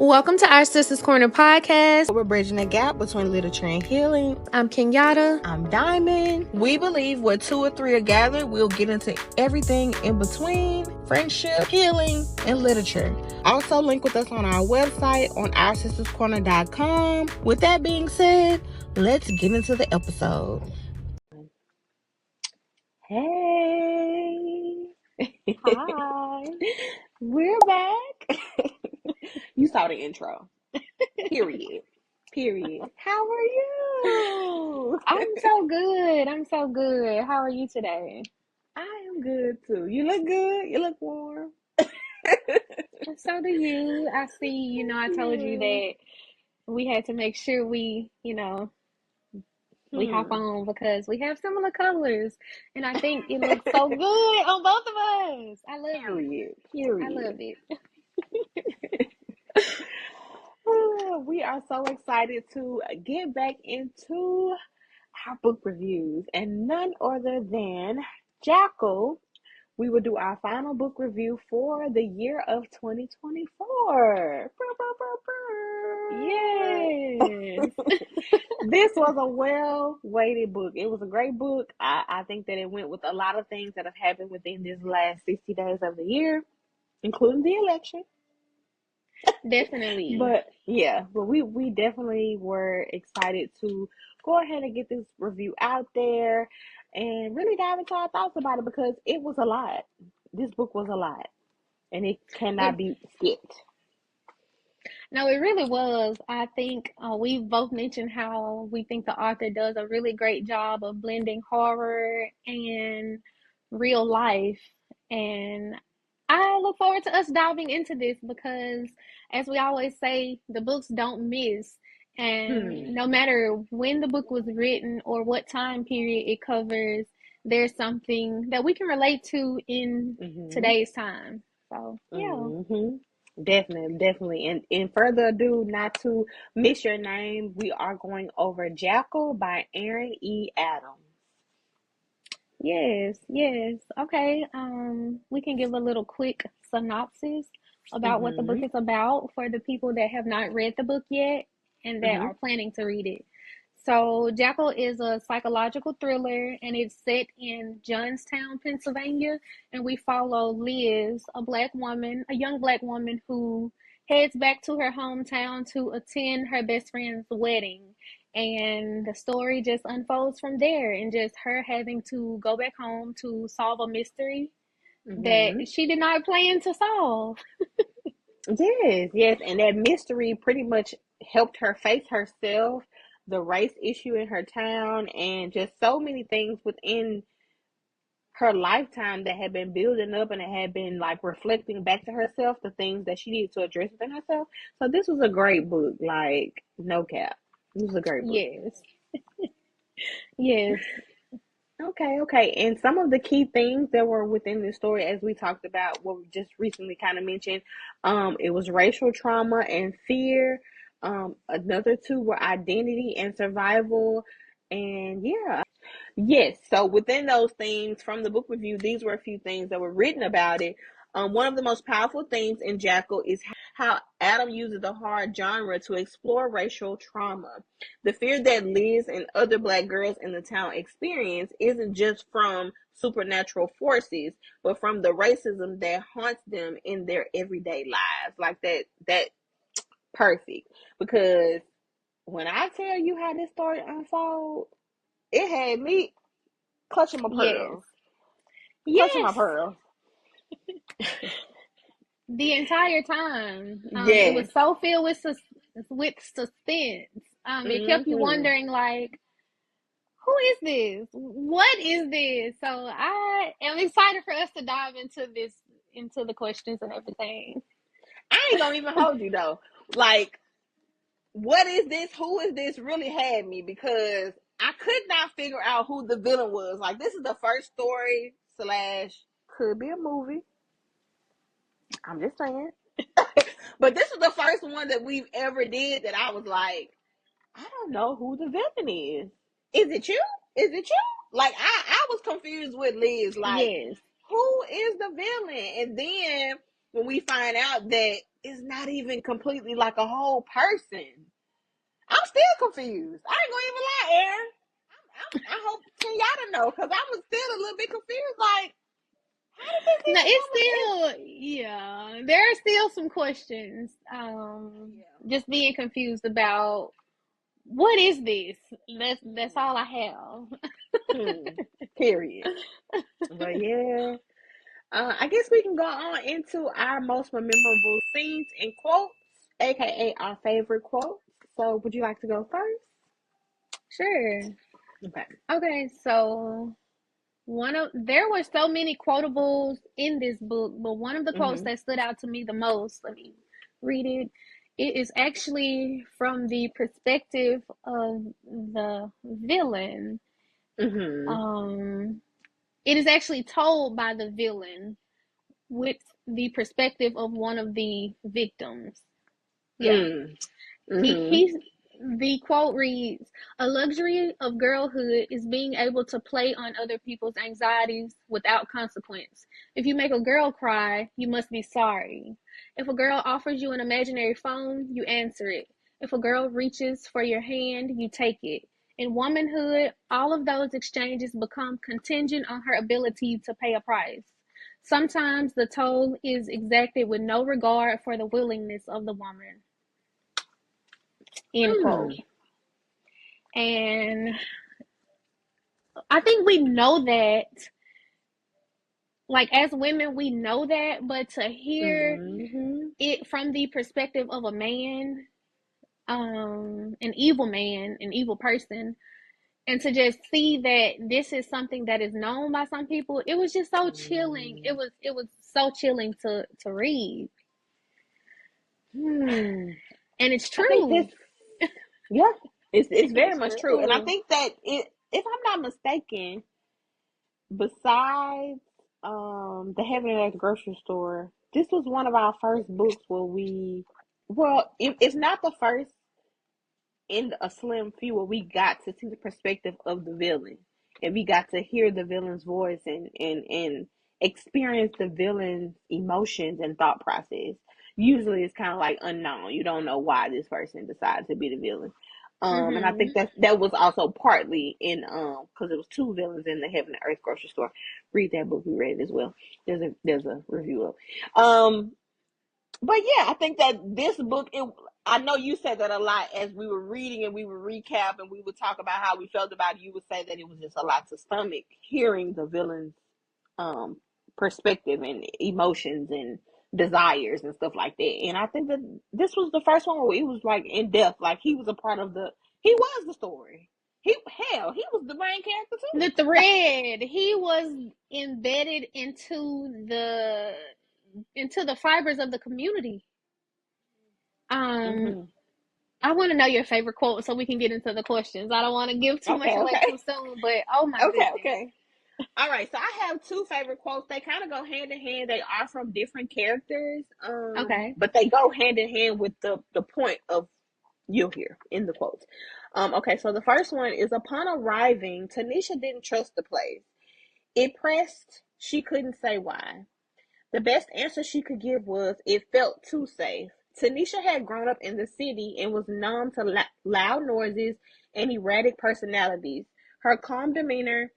Welcome to our Sisters Corner podcast. We're bridging the gap between literature and healing. I'm Kenyatta. I'm Diamond. We believe where two or three are gathered, we'll get into everything in between: friendship, healing, and literature. Also link with us on our website on oursisterscorner.com. With that being said, let's get into the episode. Hey. Hi. We're back. You saw the intro. Period. How are you? I'm so good. How are you today? I am good too. You look good. You look warm. So do you. I see, I told you that we had to make sure we hop on because we have similar colors. And I think it looks so good on both of us. I love it. Period. I love it. We are so excited to get back into our book reviews, and none other than Jackal. We will do our final book review for the year of 2024. Yes. This was a well-weighted book. It was a great book. I think that it went with a lot of things that have happened within this last 60 days of the year, including the election. Definitely. But we definitely were excited to go ahead and get this review out there and really dive into our thoughts about it, because it was a lot. This book was a lot, and it cannot be skipped. No, it really was. I think we both mentioned how we think the author does a really great job of blending horror and real life. And I look forward to us diving into this because, as we always say, the books don't miss. And no matter when the book was written or what time period it covers, there's something that we can relate to in today's time. So, yeah. Definitely. And in further ado, not to miss your name, we are going over Jackal by Erin E. Adams. Yes. Okay. We can give a little quick synopsis about what the book is about for the people that have not read the book yet and that are planning to read it. So, Jackal is a psychological thriller, and it's set in Johnstown, Pennsylvania, and we follow Liz, a young black woman who heads back to her hometown to attend her best friend's wedding. And the story just unfolds from there, and just her having to go back home to solve a mystery that she did not plan to solve. Yes. And that mystery pretty much helped her face herself, the race issue in her town, and just so many things within her lifetime that had been building up and it had been like reflecting back to herself, the things that she needed to address within herself. So this was a great book, like no cap. This was a great book. Yes. Okay. And some of the key things that were within this story, as we talked about, what we just recently kind of mentioned, it was racial trauma and fear. Another two were identity and survival. And yes. So within those themes from the book review, these were a few things that were written about it. One of the most powerful themes in Jackal is how Adam uses the horror genre to explore racial trauma. The fear that Liz and other black girls in the town experience isn't just from supernatural forces, but from the racism that haunts them in their everyday lives. Like that perfect. Because when I tell you how this story unfolds, it had me clutching my pearls. Clutching my pearls. The entire time. It was so filled with suspense. It kept you wondering, like, who is this? What is this? So I am excited for us to dive into the questions and everything. I ain't gonna even hold you though. Like, what is this? Who is this? Really had me, because I could not figure out who the villain was. Like, this is the first story / could be a movie. I'm just saying. But this is the first one that we've ever did that I was like, I don't know who the villain is. Is it you? Like, I was confused with Liz. Like, who is the villain? And then when we find out that is not even completely like a whole person. I'm still confused. I ain't gonna even lie, Aaron. I hope Kenyatta know, because I was still a little bit confused. Like, how did this No, even it's come in? still, yeah, there are still some questions. Just being confused about what is this? That's all I have. Period. But yeah, I guess we can go on into our most memorable scenes and quotes, aka our favorite quotes. So, would you like to go first? Sure. Okay. Okay, so there were so many quotables in this book, but one of the quotes Mhm. that stood out to me the most, let me read it. It is actually from the perspective of the villain. Mhm. Um, it is actually told by the villain with the perspective of one of the victims. Yeah. Mm. He Mhm. he the quote reads, "A luxury of girlhood is being able to play on other people's anxieties without consequence. If you make a girl cry, you must be sorry. If a girl offers you an imaginary phone, you answer it. If a girl reaches for your hand, you take it. In womanhood, all of those exchanges become contingent on her ability to pay a price. Sometimes the toll is exacted with no regard for the willingness of the woman." End quote. Mm. And I think we know that, like as women, we know that, but to hear Mhm. it from the perspective of a man, an evil person, and to just see that this is something that is known by some people, it was just so chilling. Mm. It was so chilling to read. Hmm. And it's I think this, true. yeah, it's very It's much true, and I true. think that if I'm not mistaken, besides the Heaven and Earth grocery store, this was one of our first books where we, well, if not the first, in a slim few, where we got to see the perspective of the villain, and we got to hear the villain's voice and experience the villain's emotions and thought process. Usually it's kind of like unknown. You don't know why this person decided to be the villain. And I think Mm-hmm. that was also partly in because it was two villains in the Heaven and Earth grocery store. Read that book, we read it as well. There's a review of. But yeah, I think that this book, I know you said that a lot as we were reading and we would recap and we would talk about how we felt about it. You would say that it was just a lot to stomach hearing the villain's um, perspective and emotions and desires and stuff like that. And I think that this was the first one where it was like in depth, like he was a part of he was the story. He was the main character The too. thread, he was embedded into the fibers of the community. Um, Hmm. I want to know your favorite quote so we can get into the questions. I don't want to give too much Okay, away okay, too soon, but oh my okay, goodness. okay. All right, so I have two favorite quotes. They kind of go hand in hand. They are from different characters, Okay. but they go hand in hand with the point of you'll hear in the quotes. Okay, so the first one is upon arriving, Tanisha didn't trust the place. It pressed, she couldn't say why. The best answer she could give was it felt too safe. Tanisha had grown up in the city and was numb to loud noises and erratic personalities. Her calm demeanor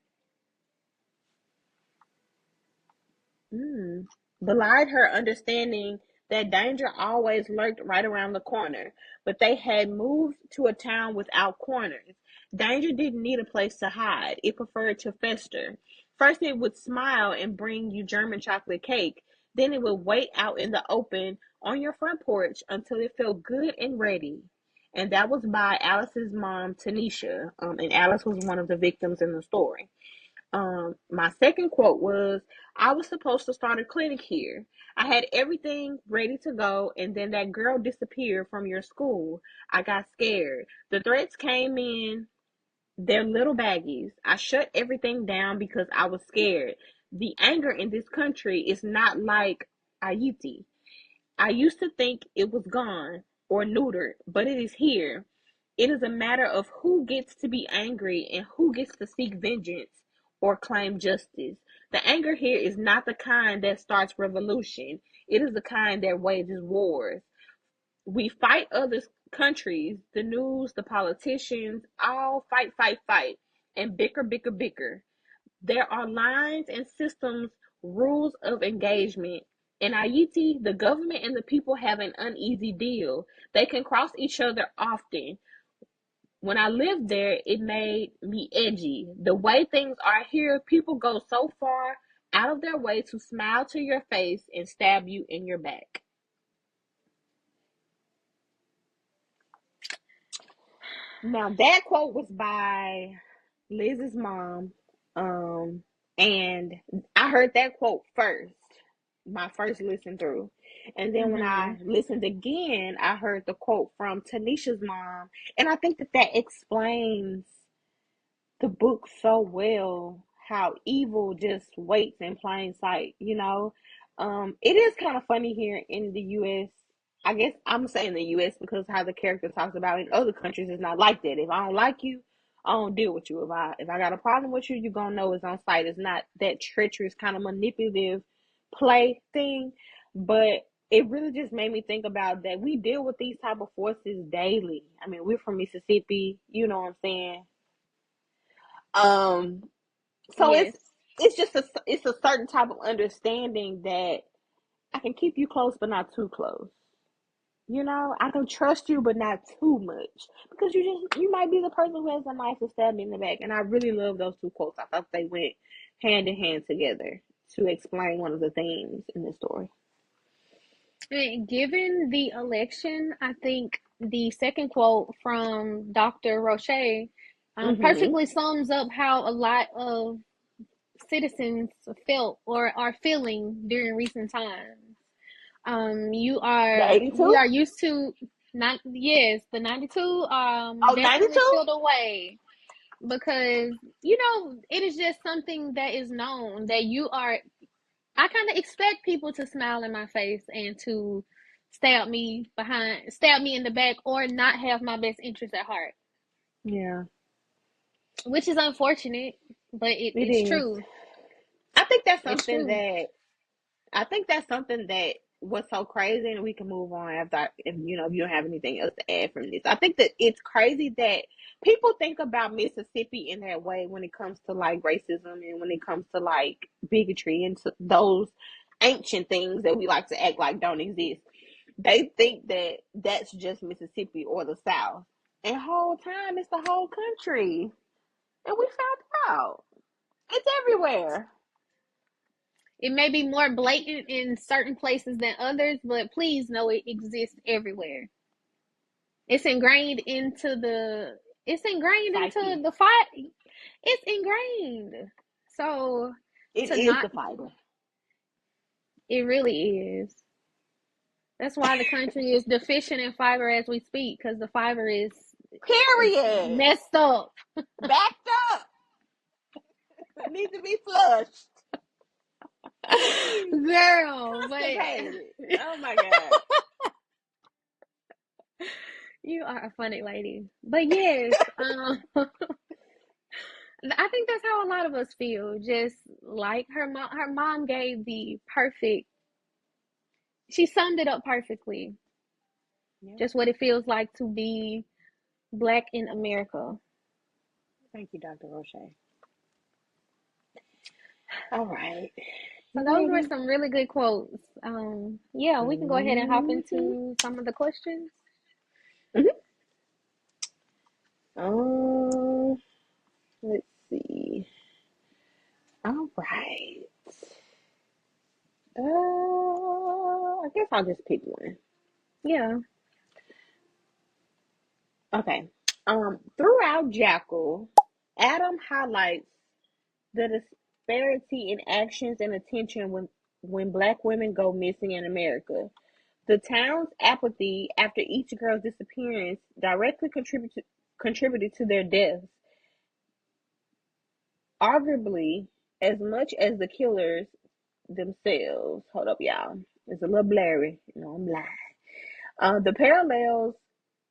belied her understanding that danger always lurked right around the corner, but they had moved to a town without corners. Danger didn't need a place to hide, it preferred to fester. First, it would smile and bring you German chocolate cake. Then it would wait out in the open on your front porch until it felt good and ready. And that was by Alice's mom, Tanisha. And Alice was one of the victims in the story. My second quote was, I was supposed to start a clinic here. I had everything ready to go, and then that girl disappeared from your school. I got scared. The threats came in their little baggies. I shut everything down because I was scared. The anger in this country is not like Haiti. I used to think it was gone or neutered, but it is here. It is a matter of who gets to be angry and who gets to seek vengeance or claim justice. The anger here is not the kind that starts revolution. It is the kind that wages wars. We fight other countries, the news, the politicians, all fight, fight, fight, and bicker, bicker, bicker. There are lines and systems, rules of engagement. In Haiti, the government and the people have an uneasy deal. They can cross each other often. When I lived there, it made me edgy. The way things are here, people go so far out of their way to smile to your face and stab you in your back. Now, that quote was by Liz's mom. And I heard that quote first, my first listen through. And then when Mm-hmm. I listened again, I heard the quote from Tanisha's mom. And I think that that explains the book so well, how evil just waits in plain sight, you know. It is kind of funny here in the US. I guess I'm saying the US because how the character talks about it in other countries is not like that. If I don't like you, I don't deal with you. If I got a problem with you, you're gonna know it's on sight. It's not that treacherous kind of manipulative play thing. But it really just made me think about that we deal with these type of forces daily. I mean, we're from Mississippi, you know what I'm saying? Um, so Yes. it's just it's a certain type of understanding that I can keep you close but not too close. You know, I can trust you but not too much because you might be the person who has the knife to stab me in the back. And I really love those two quotes. I thought they went hand in hand together to explain one of the themes in the story. And given the election, I think the second quote from Dr. Roche Mm-hmm. perfectly sums up how a lot of citizens felt or are feeling during recent times. The We 82? are used to not yes, the 92 Oh, definitely 92? feel the way because it is just something that is known that I kind of expect people to smile in my face and to stab me in the back, or not have my best interest at heart, Yeah, which is unfortunate, but it it's is. true. I think that's It's something true. that I think that's something that was so crazy, and we can move on after, if if you don't have anything else to add from this. I think that it's crazy that people think about Mississippi in that way when it comes to like racism and when it comes to like bigotry and to those ancient things that we like to act like don't exist. They think that that's just Mississippi or the South, and whole time it's the whole country, and we found out it's everywhere. It may be more blatant in certain places than others, but please know it exists everywhere. It's ingrained into the it's ingrained into Psyche. the fight. It's ingrained. So It to is not the fiber. it really is. That's why the country is deficient in fiber as we speak, because the fiber is Period. messed up. Backed up. It needs to be flushed. Girl, but Constipated. Oh my God. you are a funny lady. But yes, I think that's how a lot of us feel. Just like her mom gave the perfect. She summed it up perfectly. Yeah. Just what it feels like to be black in America. Thank you, Dr. Roche. All right. So You those were ready? some really good quotes. Yeah, we can go ahead and hop Mm-hmm. into some of the questions. Mm-hmm. Um, let's see. All right. I guess I'll just pick one. Yeah. Okay. Throughout Jackal, Adam highlights the disparity in actions and attention when black women go missing in America. The town's apathy after each girl's disappearance directly contributed to their deaths, arguably as much as the killers themselves. Hold up, y'all. It's a little blurry. I'm blind. The parallels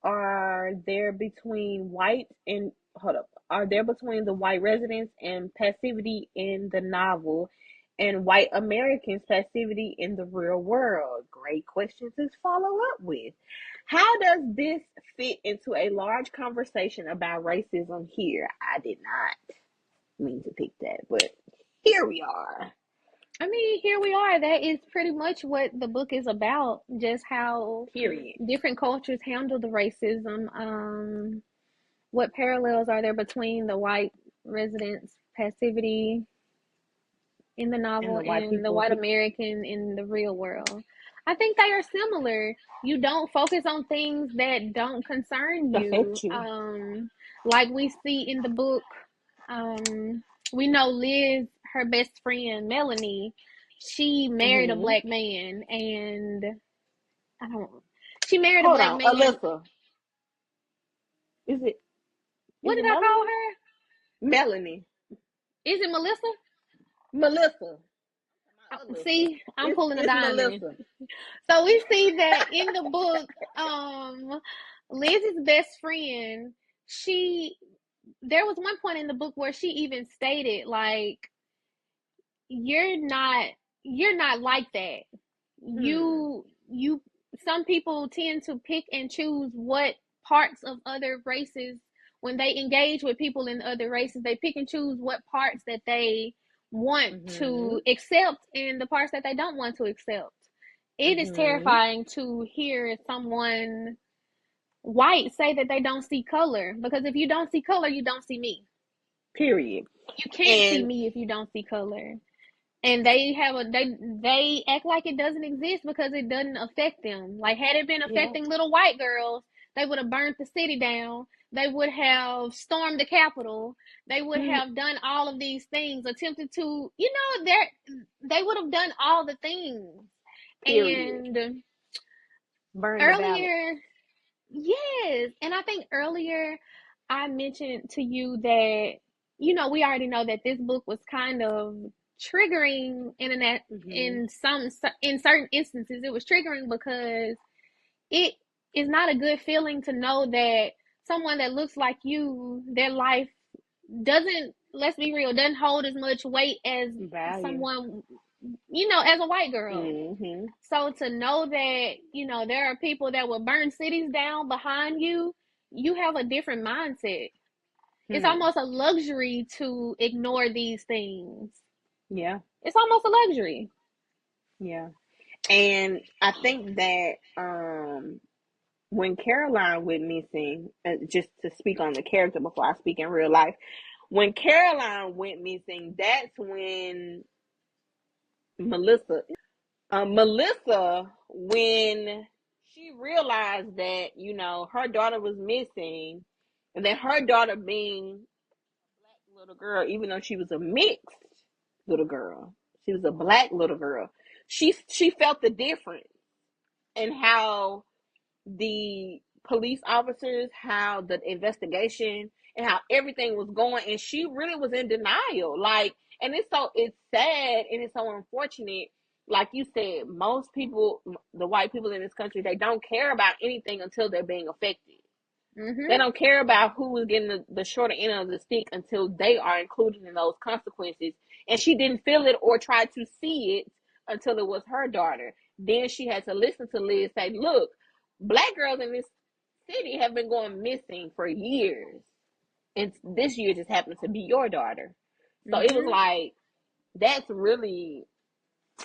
are there between white and hold up are there between the white residents and passivity in the novel and white Americans' passivity in the real world. Great questions to follow up with. How does this fit into a large conversation about racism here? I did not mean to pick that, but here we are. I mean, here we are. That is pretty much what the book is about. Just how Period. different cultures handle the racism. What parallels are there between the white residents' passivity in the And novel the white and the people white American in the real world? I think they are similar. You don't focus on things that don't concern you. affect you. Like we see in the book, we know Liz, her best friend Melanie, she married a Mm-hmm. black man, and I don't. She married a Hold black on, man. Alyssa. Is it What is did it I call Melanie? her? Melanie. Is it Melissa? Melissa. Alyssa. See, I'm pulling a It's diamond. Melissa. So we see that in the book, Liz's best friend, she there was one point in the book where she even stated like you're not you're not like that. Hmm. You some people tend to pick and choose what parts of other races when they engage with people in other races, they pick and choose what parts that they want Mm-hmm. to accept and the parts that they don't want to accept. It is Mm-hmm. terrifying to hear someone white say that they don't see color because if you don't see color, you don't see me. Period. You can't see And me if you don't see color. And they act like it doesn't exist because it doesn't affect them. Like had it been yeah. affecting little white girls, they would have burnt the city down. They would have stormed the Capitol. They would Mm, have done all of these things, attempted to, they would have done all the things. period. And Burn the ballot. earlier, yes, and I think earlier I mentioned to you that we already know that this book was kind of triggering internet Mm-hmm. in certain instances. It was triggering because it is not a good feeling to know that someone that looks like you, their life doesn't, let's be real, doesn't hold as much weight as Value. someone, as a white girl. Mm-hmm. So to know that, there are people that will burn cities down behind you, you have a different mindset. It's Hmm. almost a luxury to ignore these things. Yeah. It's almost a luxury. Yeah. And I think that when Caroline went missing, just to speak on the character before I speak in real life, when Caroline went missing, that's when Melissa, Melissa, when she realized that her daughter was missing, and that her daughter being a black little girl, even though she was a mixed little girl, she was a black little girl. She felt the difference in how the police officers, how the investigation, and how everything was going, and she really was in denial. Like, and it's sad and it's so unfortunate. Like you said, most people, the white people in this country, they don't care about anything until they're being affected. They Mhm. don't care about who is getting the shorter end of the stick until they are included in those consequences. And she didn't feel it or try to see it until it was her daughter. Then she had to listen to Liz say, look, black girls in this city have been going missing for years. And this year just happened to be your daughter. So it was Mhm. like, that's really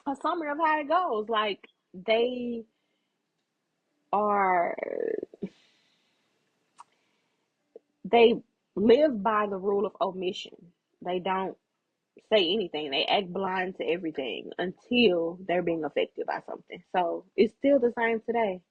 a summary of how it goes. Like, they are, they live by the rule of omission. They don't say anything. They act blind to everything until they're being affected by something. So it's still the same today.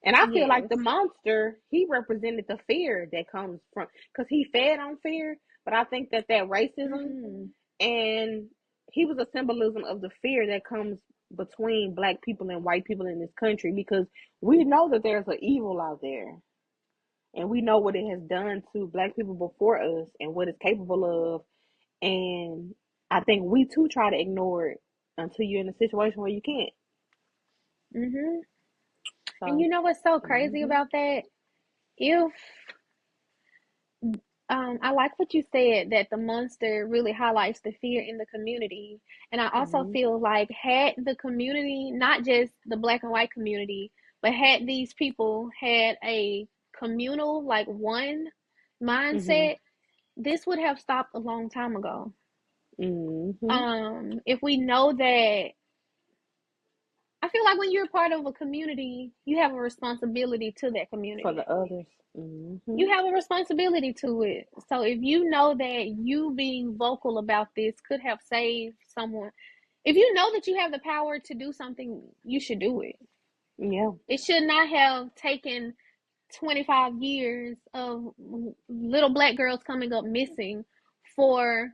And I feel like Yes. the monster, he represented the fear that comes from, because he fed on fear. But I think that racism, Mhm. and he was a symbolism of the fear that comes between black people and white people in this country, because we know that there's an evil out there, and we know what it has done to black people before us and what it's capable of. And I think we too try to ignore it until you're in a situation where you can't. Mhm. And So, you know what's so crazy mm-hmm. about that? If I like what you said that the monster really highlights the fear in the community. And I also Mhm. feel like had the community, not just the black and white community, but had these people had a communal, like one Mhm. mindset, this would have stopped a long time ago. Mhm. If we know that, I feel like when you're part of a community, you have a responsibility to that For community. the others. Mhm. You have a responsibility to it. So if you know that you being vocal about this could have saved someone, if you know that you have the power to do something, you should do it. Yeah. It should not have taken 25 years of little black girls coming up missing for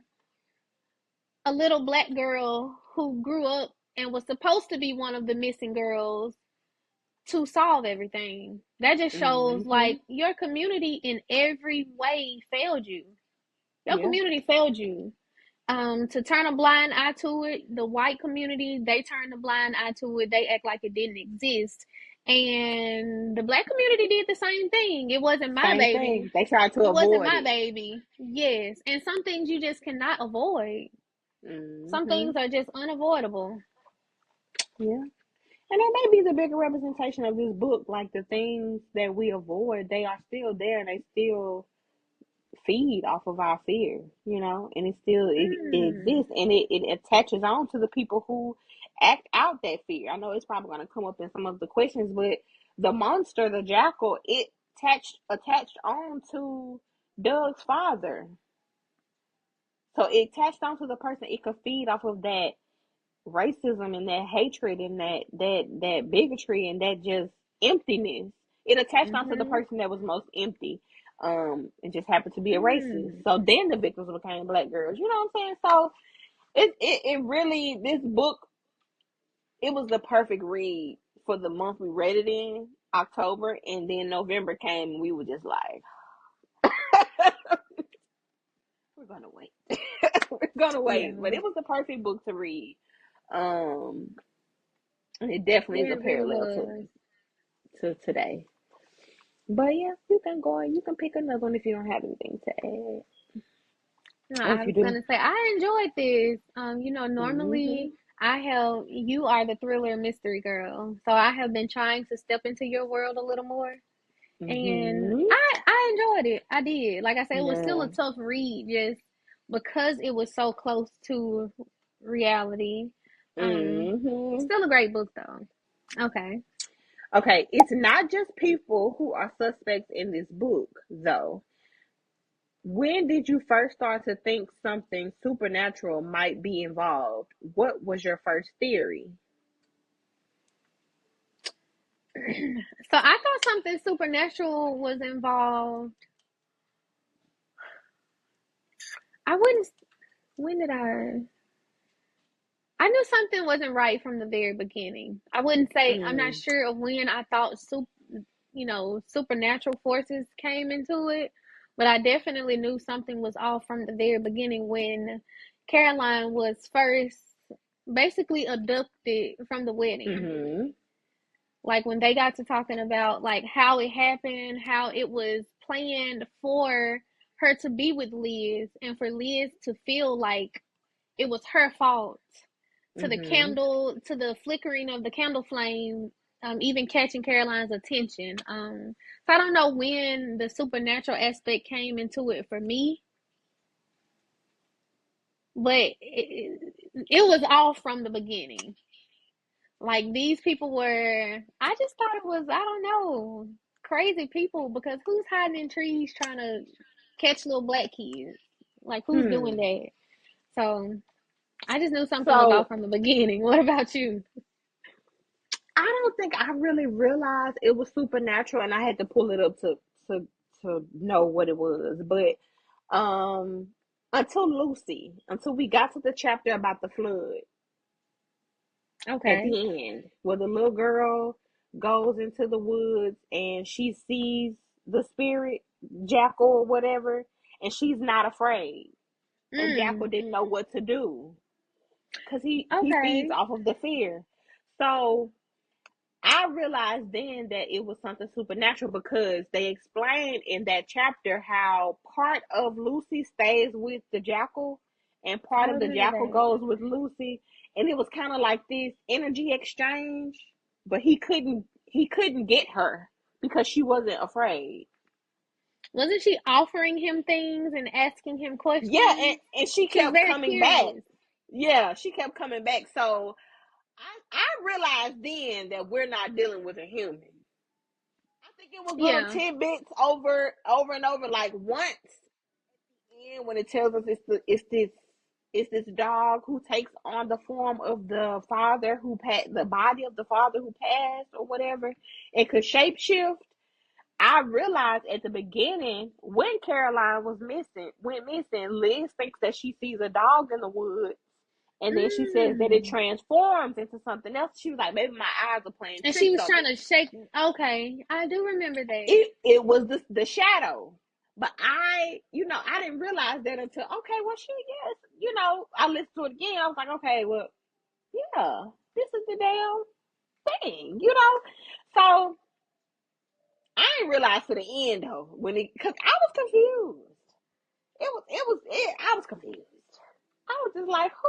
a little black girl who grew up and was supposed to be one of the missing girls to solve everything. That just shows Mhm. like your community in every way failed you. Your Yeah. community failed you. To turn a blind eye to it, the white community, they turned a blind eye to it. They act like it didn't exist. And the black community did the same thing. It wasn't my Same baby. thing. They tried to It wasn't avoid my it. baby. Yes. And some things you just cannot avoid. Some things Mhm. are just unavoidable. Yeah. And that may be the bigger representation of this book. Like the things that we avoid, they are still there and they still feed off of our fear, and it Mm. exists and it attaches on to the people who act out that fear. I know it's probably going to come up in some of the questions, but the monster, the jackal, it attached on to Doug's father. So it attached on to the person. It could feed off of that racism and that hatred and that bigotry and that just emptiness. It attached onto the Mhm. person that was most empty. It just happened to be a racist. Mm. So then the victims became black girls. You know what I'm saying? So it really, this book, it was the perfect read for the month we read it in, October, and then November came and we were just like, we're gonna wait. We're gonna wait. But Yeah. it was the perfect book to read. Um and it definitely is Yeah, a it really parallel was. to today. But yeah, you can go and you can pick another one if you don't have anything to add. No, Or I if you was do. gonna say I enjoyed this. Mm-hmm. Normally I have you are the thriller mystery girl, so I have been trying to step into your world a little more, and Mm-hmm. I enjoyed it. I did. Like I said, it was still Yeah. a tough read, just because it was so close to reality. Mm-hmm. Still a great book though. Okay. Okay, it's not just people who are suspects in this book, though. When did you first start to think something supernatural might be involved? What was your first theory? So I thought something supernatural was involved. I wouldn't. When did I? I knew something wasn't right from the very beginning. I wouldn't say I'm not Mm. sure of when I thought supernatural forces came into it, but I definitely knew something was off from the very beginning when Caroline was first basically abducted from the wedding. Mm-hmm. Like when they got to talking about like how it happened, how it was planned for her to be with Liz and for Liz to feel like it was her fault, to the Mm-hmm. candle, to the flickering of the candle flame, even catching Caroline's attention. So I don't know when the supernatural aspect came into it for me, but it was all from the beginning. Like these people were, I just thought it was, I don't know, crazy people because who's hiding in trees trying to catch little black kids? Like who's doing Hmm. that? So I just knew something was off So from the beginning. What about you? I don't think I really realized it was supernatural, and I had to pull it up to to know what it was. But um, until we got to the chapter about the flood at Okay. the end, where the little girl goes into the woods and she sees the spirit, Jackal or whatever, and she's not afraid, and Jackal Mm, didn't know what to do because he feeds okay. off of the fear. So I realized then that it was something supernatural because they explained in that chapter how part of Lucy stays with the Jackal and part I of the remember Jackal that. goes with Lucy, and it was kind of like this energy exchange, but he couldn't get her because she wasn't afraid. Wasn't she offering him things and asking him Yeah, and, questions? and she She was kept very coming back. curious. Yeah, she kept coming back. So I realized then that we're not dealing with a human. I think it was little Yeah. tidbits over and over. Like once, and when it tells us it's this dog who takes on the form of the father who the body of the father who passed or whatever, and could shapeshift. I realized at the beginning when Caroline went missing, Liz thinks that she sees a dog in the woods. And then she says that it Mm. transforms into something else. She was like, maybe my eyes are playing And she tricks was on trying me. to shake. Okay, I do remember that. It was the shadow. But I didn't realize that until okay, well she yes, I listened to it again. I was like, okay, well, yeah, this is the damn thing. So I didn't realize to the end though because I was confused. I was confused. I was just like, who?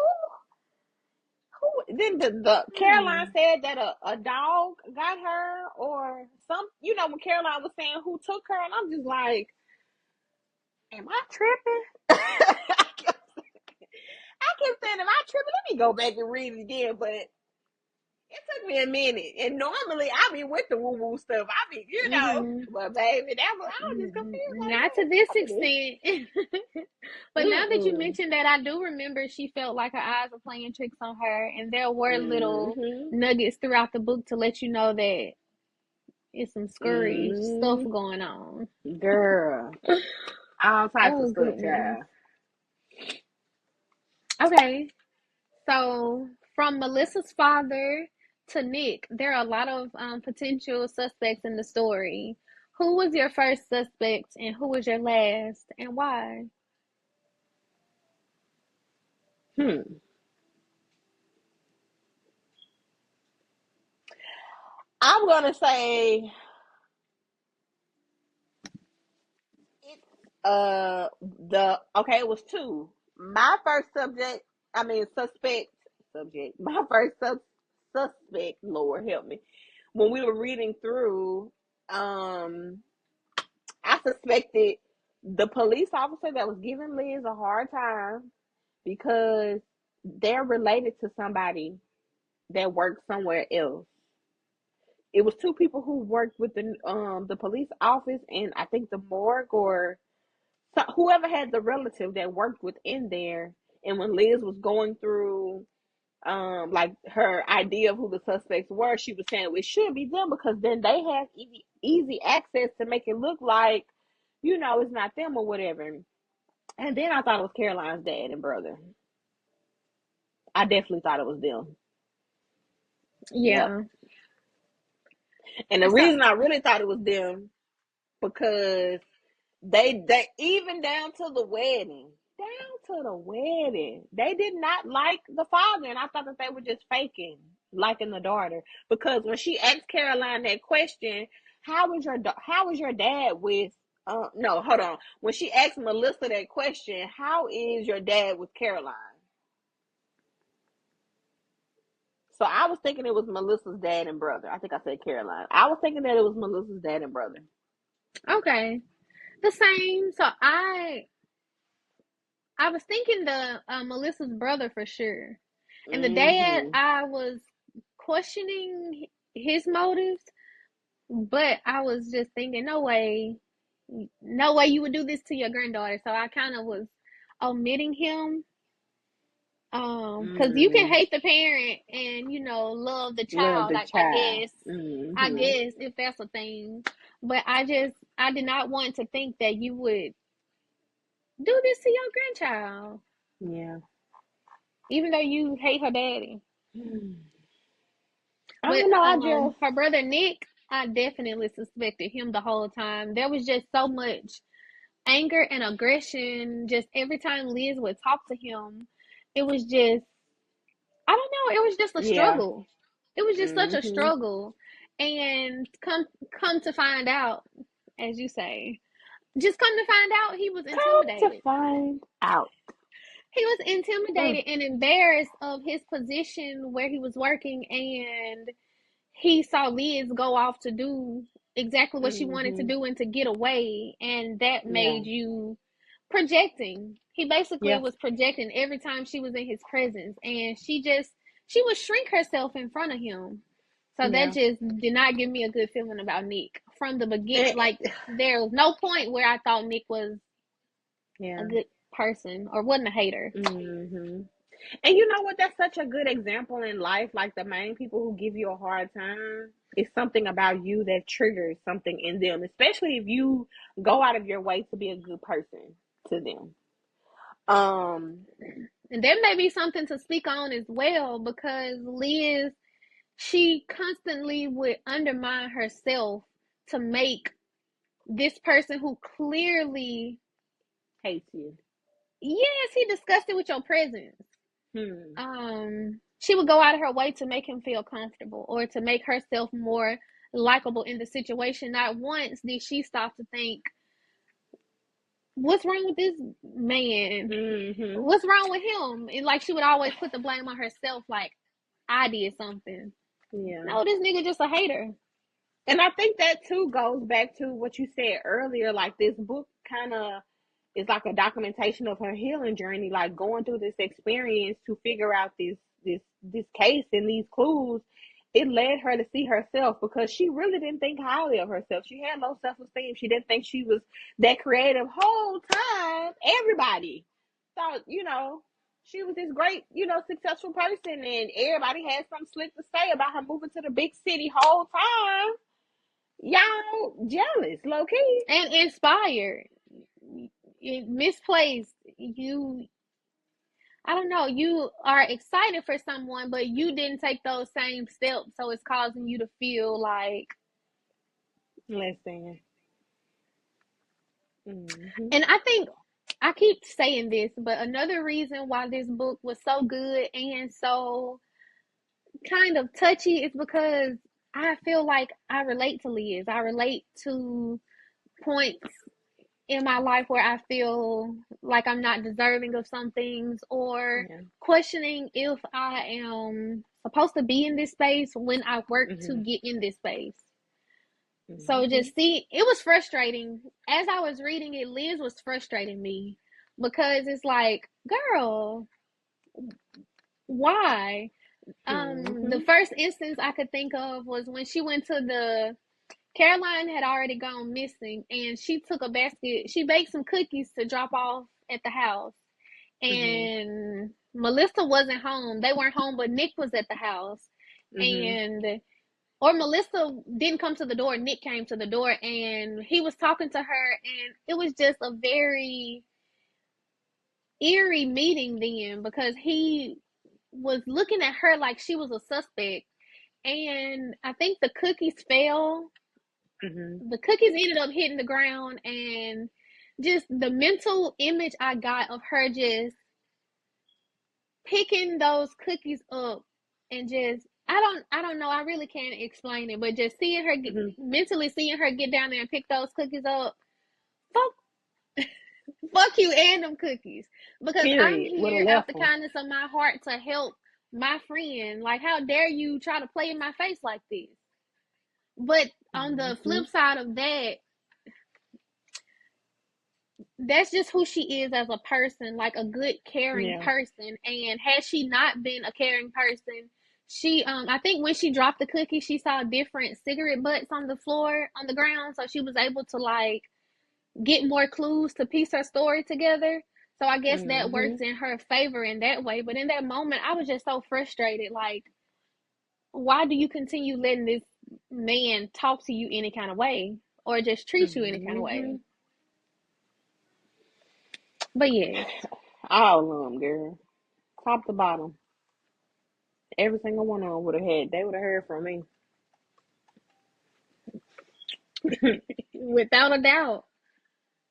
Then the Caroline Hmm. said that a dog got her or some. When Caroline was saying who took her, and I'm just like, am I tripping? I kept saying, am I tripping? Let me go back and read it again, but it took me a minute. And normally I be with the woo woo stuff. Mm-hmm. But baby, I was just confused. Like, Not to what this happened? extent. But now that you Mm-mm. mentioned that, I do remember she felt like her eyes were playing tricks on her, and there were little Mm-hmm. nuggets throughout the book to let you know that it's some scurry stuff Mm-hmm. going on. Girl. All types of Oh, stuff, goodness. child. Okay, so from Melissa's father to Nick, there are a lot of potential suspects in the story. Who was your first suspect, and who was your last, and why? Hmm. I'm gonna say it's the okay, it was two. My first suspect. My first suspect, Lord help me. When we were reading through, um, I suspected the police officer that was giving Liz a hard time because they're related to somebody that works somewhere else. It was two people who worked with the police office and I think the morgue or so whoever had the relative that worked within there. And when Liz was going through like her idea of who the suspects were, she was saying it should be them because then they have easy access to make it look like it's not them or whatever. And then I thought it was Caroline's dad and brother. I definitely thought it was them. Yep. Yeah. And the So, reason I really thought it was them because they even down to the wedding, they did not like the father, and I thought that they were just faking liking the daughter because when she asked Caroline that question, how is your dad with no, hold on, when she asked Melissa that question, how is your dad with Caroline? So I was thinking it was Melissa's dad and brother. I think I said Caroline. I was thinking that it was Melissa's dad and brother. okay. The same. So I was thinking the Melissa's brother for sure. And the dad, Mm-hmm. I was questioning his motives, but I was just thinking, no way you would do this to your granddaughter. So I kind of was omitting him. Because you can Mm. hate the parent and love the Love child. the Like I child. guess, I Mm-hmm. guess if that's a thing. But I did not want to think that you would do this to your grandchild, Yeah. even though you hate her daddy. I But don't know. I just her brother Nick, I definitely suspected him the whole time. There was just so much anger and aggression. Just every time Liz would talk to him, it was just I don't know. It was just a yeah. struggle. It was just such a Mm-hmm. struggle. And come to find out, as you say, just come to find out, he was Come to intimidated. find out. He was Mm, intimidated and embarrassed of his position where he was working, and he saw Liz go off to do exactly what she wanted to mm-hmm. do and to get away, and that Yeah. made you projecting. He basically Yeah. was projecting every time she was in his presence, and she would shrink herself in front of him. So that Yeah. just did not give me a good feeling about Nick from the beginning. And, Like, there was no point where I thought Nick was a yeah. good person or wasn't a hater. Mm-hmm. And you know what? That's such a good example in life. Like the main people who give you a hard time, it's something about you that triggers something in them, especially if you go out of your way to be a good person to them. Um, And that may be something to speak on as well, because Liz, she constantly would undermine herself to make this person who clearly, hates you. yes, he disgusted with your presence. Hmm. She would go out of her way to make him feel comfortable or to make herself more likable in the situation. Not once did she stop to think, what's wrong with this man? Mm-hmm. What's wrong with him? And like, she would always put the blame on herself, like, I did something. Yeah. No, this nigga just a hater. And I think that too goes back to what you said earlier. Like this book kind of is like a documentation of her healing journey, like going through this experience to figure out this case and these clues. It led her to see herself because she really didn't think highly of herself. She had low self esteem. She didn't think she was that creative whole time. Everybody thought, she was this great, successful person, and everybody had something slick to say about her moving to the big city whole time. Y'all jealous, low key. And inspired. Misplaced. I don't know, you are excited for someone, but you didn't take those same steps, so it's causing you to feel like. Listen. Mm-hmm. And I think I keep saying this, but another reason why this book was so good and so kind of touchy is because I feel like I relate to Liz. I relate to points in my life where I feel like I'm not deserving of some things, or Yeah. questioning if I am supposed to be in this space when I work to Mm-hmm. get in this space. So Mm-hmm. just see, it was frustrating. As I was reading it, Liz was frustrating me because it's like, girl, why? The Mm-hmm. first instance I could think of was when she went to the Caroline had already gone missing, and she took a basket. She baked some cookies to drop off at the house, Mm-hmm. and Melissa wasn't home. They weren't home, but Nick was at the house, Mm-hmm. and or Melissa didn't come to the door. Nick came to the door, and he was talking to her, and it was just a very eerie meeting then, because he was looking at her like she was a suspect, and I think the cookies fell. Mm-hmm. The cookies ended up hitting the ground, and just the mental image I got of her just picking those cookies up, and just, I don't know, I really can't explain it, but just seeing her Mm-hmm. mentally seeing her get down there and pick those cookies up. Fuck, fuck you and them cookies, because I'm Period. With a here out left the one. kindness of my heart to help my friend. Like, how dare you try to play in my face like this? But on the Mm-hmm. flip side of that, that's just who she is as a person, like a good caring Yeah. person. And had she not been a caring person, she I think when she dropped the cookie, she saw different cigarette butts on the floor, on the ground, so she was able to like get more clues to piece her story together. So I guess that Mm-hmm. works in her favor in that way. But in that moment, I was just so frustrated, like, why do you continue letting this man talk to you any kind of way, or just treat you any kind of Mm-hmm. way? But yes. All of them, girl. Top to bottom. Every single one of them would have had. They would have heard from me. Without a doubt.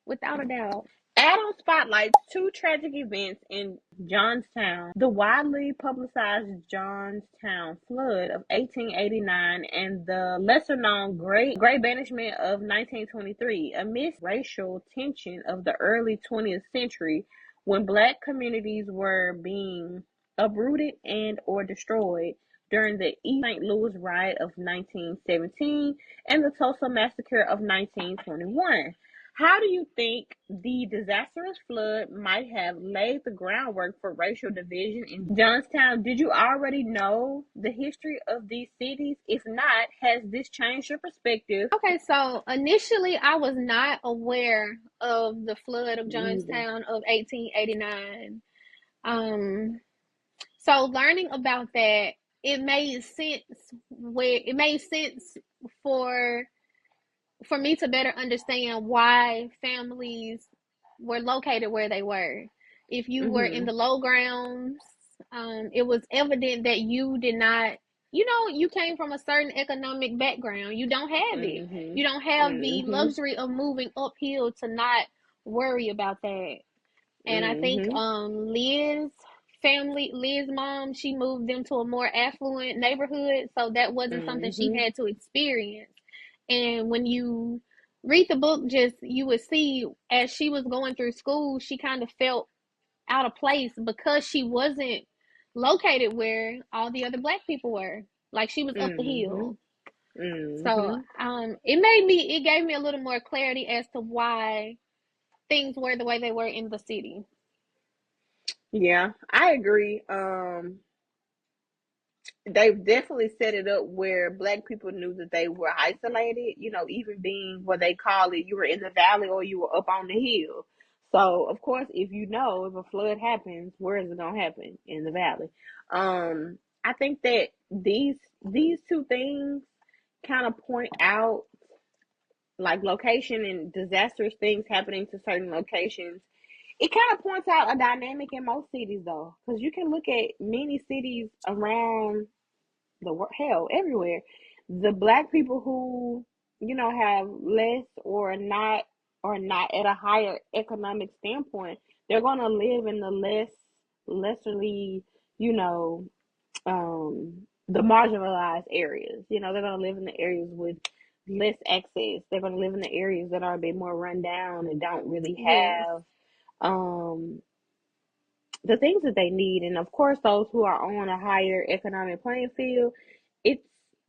Without a doubt. Adam spotlights two tragic events in Johnstown: the widely publicized Johnstown flood of 1889 and the lesser-known Great Banishment of 1923, amidst racial tension of the early 20th century when Black communities were being uprooted and or destroyed during the East St. Louis riot of 1917 and the Tulsa massacre of 1921. How do you think the disastrous flood might have laid the groundwork for racial division in Johnstown? Did you already know the history of these cities? If not, has this changed your perspective? Okay, so initially I was not aware of the flood of Me either. Johnstown of 1889. Um, so learning about that, it made sense where it made sense for for me to better understand why families were located where they were. If you were in Mhm. the low grounds, it was evident that you did not, you came from a certain economic background. You don't have it. Mhm. You don't have the Mhm. luxury of moving uphill to not worry about that. And I think Mhm. Liz mom, she moved them to a more affluent neighborhood, so that wasn't something she Mhm. had to experience. And when you read the book, just you would see as she was going through school, she kind of felt out of place because she wasn't located where all the other Black people were. Like she was up the Mhm. hill. So Mhm. it gave me a little more clarity as to why things were the way they were in the city. Yeah, I agree. They've definitely set it up where Black people knew that they were isolated, even being what they call it, you were in the valley or you were up on the hill. So of course, if a flood happens, where is it gonna happen? In the valley. I think that these two things kind of point out like location and disastrous things happening to certain locations. It kind of points out a dynamic in most cities though, because you can look at many cities around the world, hell, everywhere. The Black people who have less or not at a higher economic standpoint, they're gonna live in the lesserly, you know, the marginalized areas. They're gonna live in the areas with less access. They're gonna live in the areas that are a bit more run down and don't really Yes. have um the things that they need. And of course, those who are on a higher economic playing field, it's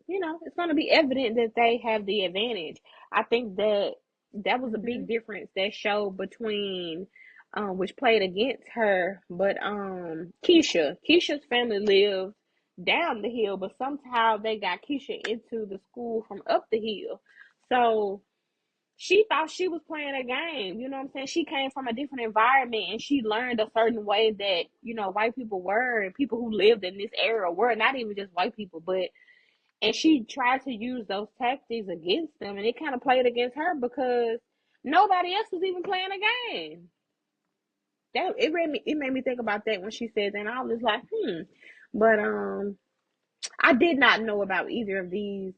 it's going to be evident that they have the advantage. I think that was a big Mhm. difference that showed between which played against her, but Keisha's family lived down the hill, but somehow they got Keisha into the school from up the hill. So she thought she was playing a game. You know what I'm saying? She came from a different environment and she learned a certain way that, white people were and people who lived in this era were, not even just white people, but and she tried to use those tactics against them and it kind of played against her because nobody else was even playing a game. It made me think about that when she said that and I was like, But I did not know about either of these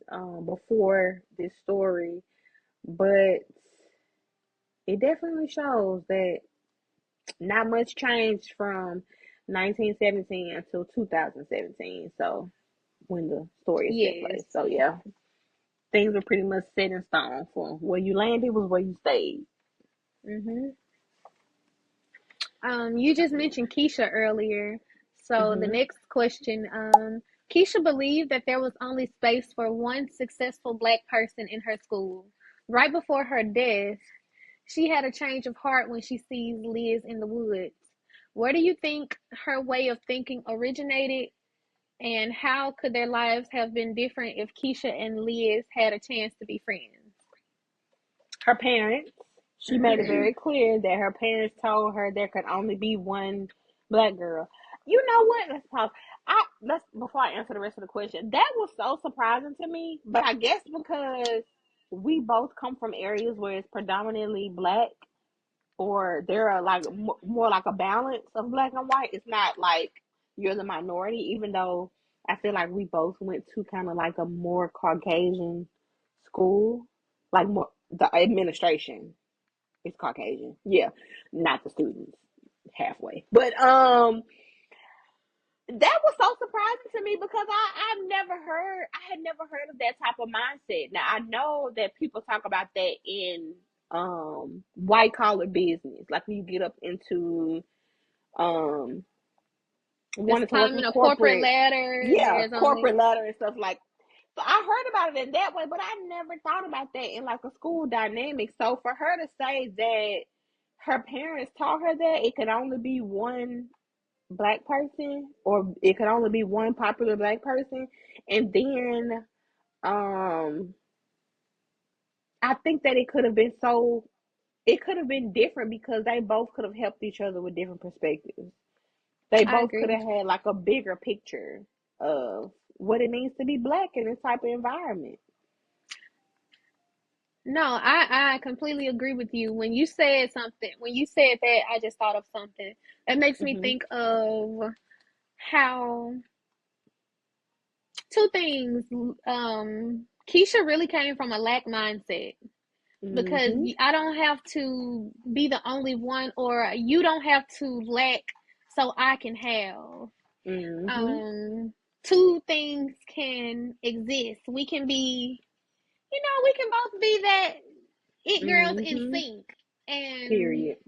before this story, but it definitely shows that not much changed from 1917 until 2017. So when the story is set Yes. place. So yeah, things were pretty much set in stone. For where you landed was where you stayed. Mhm. You just mentioned Keisha earlier. So the Mhm. next question, Keisha believed that there was only space for one successful Black person in her school. Right before her death, she had a change of heart when she sees Liz in the woods. Where do you think her way of thinking originated, and how could their lives have been different if Keisha and Liz had a chance to be friends? Her parents. She made it very clear that her parents told her there could only be one Black girl. You know what? Let's pause. Let's before I answer the rest of the question. That was so surprising to me, but I guess because we both come from areas where it's predominantly Black, or there are like more like a balance of Black and white. It's not like you're the minority, even though I feel like we both went to kind of like a more Caucasian school, like more the administration. It's Caucasian. Yeah, not the students halfway. But that was so surprising to me because I had never heard of that type of mindset. Now I know that people talk about that in white collar business, like when you get up into um This wanting to work in climbing a corporate corporate, ladder, yeah, there's only corporate ladder and stuff like. So I heard about it in that way, but I never thought about that in like a school dynamic. So for her to say that her parents taught her that it could only be one black person, or it could only be one popular black person, and then um I think that it could have been different because they both could have helped each other with different perspectives. They I both could agree. have had like a bigger picture of what it means to be black in this type of environment. No, I completely agree with you. When you said that, I just thought of something. It makes me Mhm. think of how two things. Keisha really came from a lack mindset because Mhm. I don't have to be the only one, or you don't have to lack so I can have. Mhm. Um, Two things can exist. We can both be that it girls in Mhm. sync. And Period.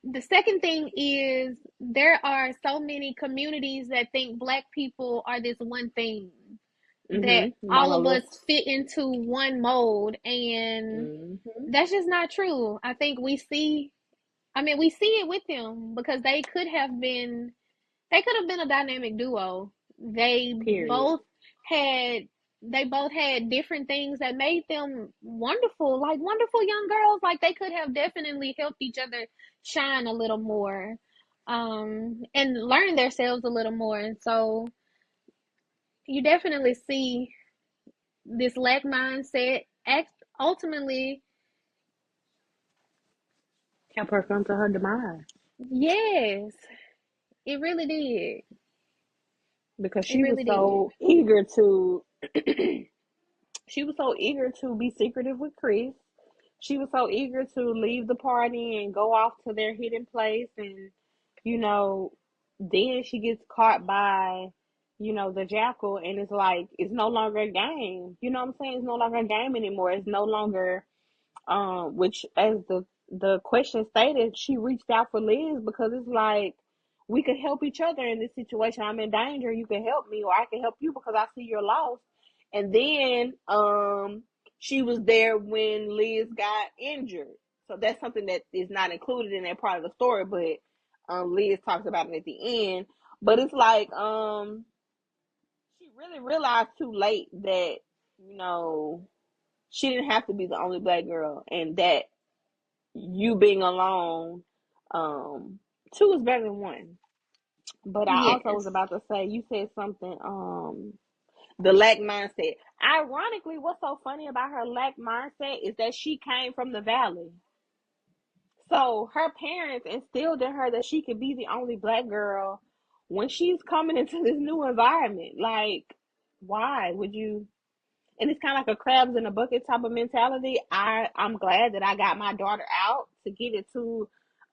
the second thing is there are so many communities that think black people are this one thing, that Mhm. all of us Monolith. fit into one mold, and Mhm. that's just not true. We see it with them because they could have been a dynamic duo. Period. Had they both had different things that made them wonderful, like wonderful young girls. Like they could have definitely helped each other shine a little more, and learn themselves a little more. And so you definitely see this lack mindset act ultimately. Help her come to her demise Yes, it really did. because It really did. she was so eager to be secretive with Chris. She was so eager to leave the party and go off to their hidden place, and you know, then she gets caught by, the Jackal, and it's like it's no longer a game. You know what I'm saying? It's no longer a game anymore. It's no longer which, as the question stated, she reached out for Liz because it's like we could help each other in this situation. I'm in danger, you can help me, or I can help you because I see you're lost. And then she was there when Liz got injured. So that's something that is not included in that part of the story, but Liz talks about it at the end. But it's like she really realized too late that, you know, she didn't have to be the only black girl, and that you being alone, um, two is better than one. But I also was Yes. about to say, you said something, the lack mindset. Ironically, what's so funny about her lack mindset is that she came from the valley. So her parents instilled in her that she could be the only black girl when she's coming into this new environment. Like, why would you? And it's kind of like a crabs in a bucket type of mentality. I'm glad that I got my daughter out to get into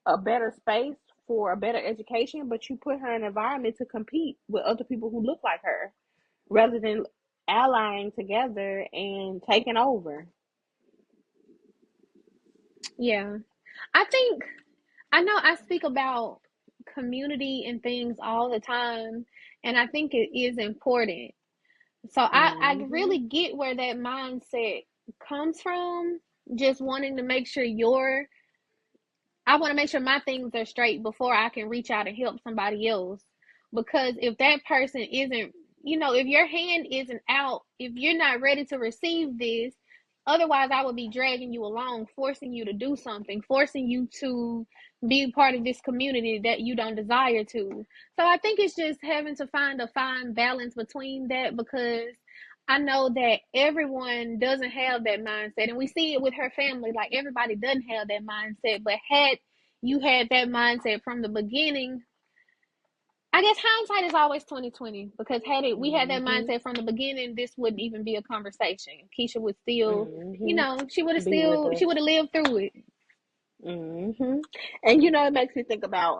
a better space for a better education, but you put her in an environment to compete with other people who look like her rather than allying together and taking over. Yeah. I think I know I speak about community and things all the time, and I think it is important. So I Mm-hmm. really get where that mindset comes from, just wanting to make sure your I want to make sure my things are straight before I can reach out and help somebody else. Because if that person isn't, if your hand isn't out, if you're not ready to receive this, otherwise I would be dragging you along, forcing you to do something, forcing you to be part of this community that you don't desire to. So I think it's just having to find a fine balance between that, because I know that everyone doesn't have that mindset. And we see it with her family. Like everybody doesn't have that mindset. But had you had that mindset from the beginning, I guess hindsight is always 2020. Because we had that Mm-hmm. mindset from the beginning, this wouldn't even be a conversation. Keisha would still, Mm-hmm. she would have Be with still, she us. would have lived through it. Hmm. And you know, it makes me think about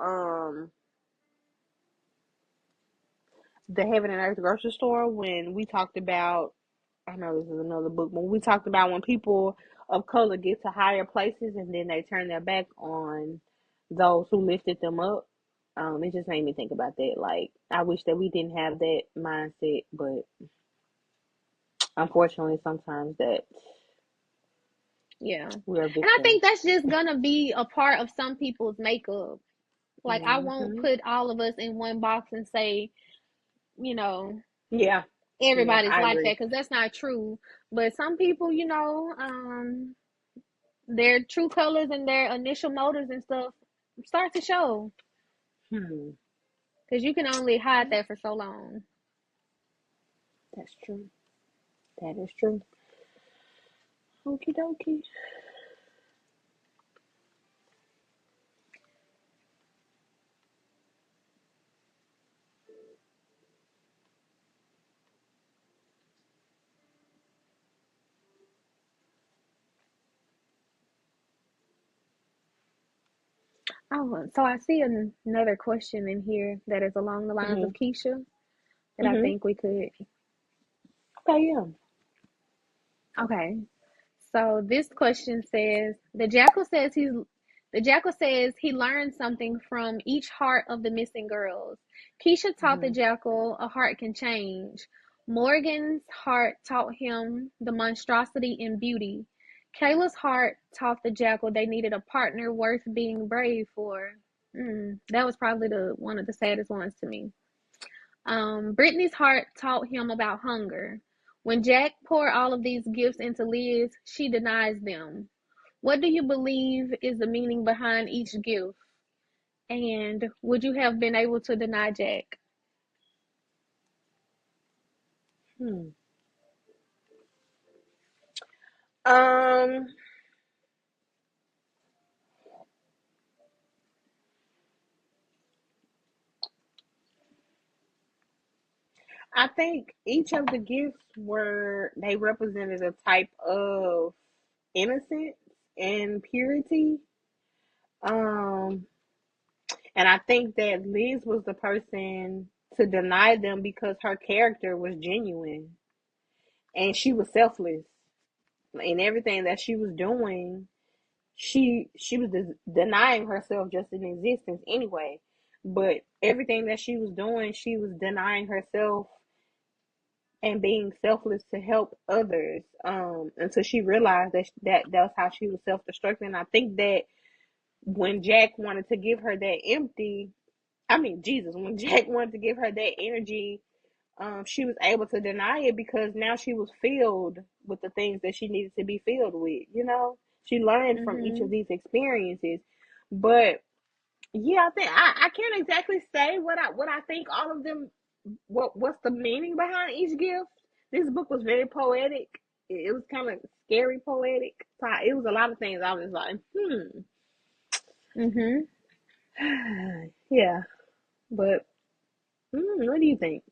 the Heaven and Earth grocery store when we talked about. I know this is another book, but we talked about when people of color get to higher places and then they turn their back on those who lifted them up. It just made me think about that. Like, I wish that we didn't have that mindset, but unfortunately, sometimes that Yeah. And we're I victims. think that's just gonna be a part of some people's makeup. Like, I won't Hmm. put all of us in one box and say, you know, Yeah, yeah, everybody's I like agree. that, because that's not true. But some people, their true colors and their initial motives and stuff start to show, Hmm. because you can only hide Yeah, that for so long. that's true. That is true. Okie dokie. Oh, so I see another question in here that is along the lines of Hmm. Keisha that I Hmm. think we could. Okay, yeah. Okay. So this question says the jackal says he learned something from each heart of the missing girls. Keisha taught the Hmm. jackal a heart can change. Morgan's heart taught him the monstrosity in beauty. Kayla's heart taught the jackal they needed a partner worth being brave for. That was probably the one of the saddest ones to me. Brittany's heart taught him about hunger. When Jack poured all of these gifts into Liz, she denies them. What do you believe is the meaning behind each gift? And would you have been able to deny Jack? Hmm. Um, I think each of the gifts they represented a type of innocence and purity. Um, and I think that Liz was the person to deny them because her character was genuine and she was selfless in everything that she was doing. She was denying herself just in existence anyway, but everything that she was doing, she was denying herself and being selfless to help others, until she realized that's how she was self-destructing. And I think that when Jack wanted to give her that empty I mean Jesus, when Jack wanted to give her that energy, she was able to deny it because now she was filled with the things that she needed to be filled with, she learned from each of Mm-hmm. these experiences. But yeah, I think I can't exactly say what I think all of them what's the meaning behind each gift. This book was very poetic. It was kind of scary poetic. So it was a lot of things I was like, Mm-hmm. yeah. But what do you think?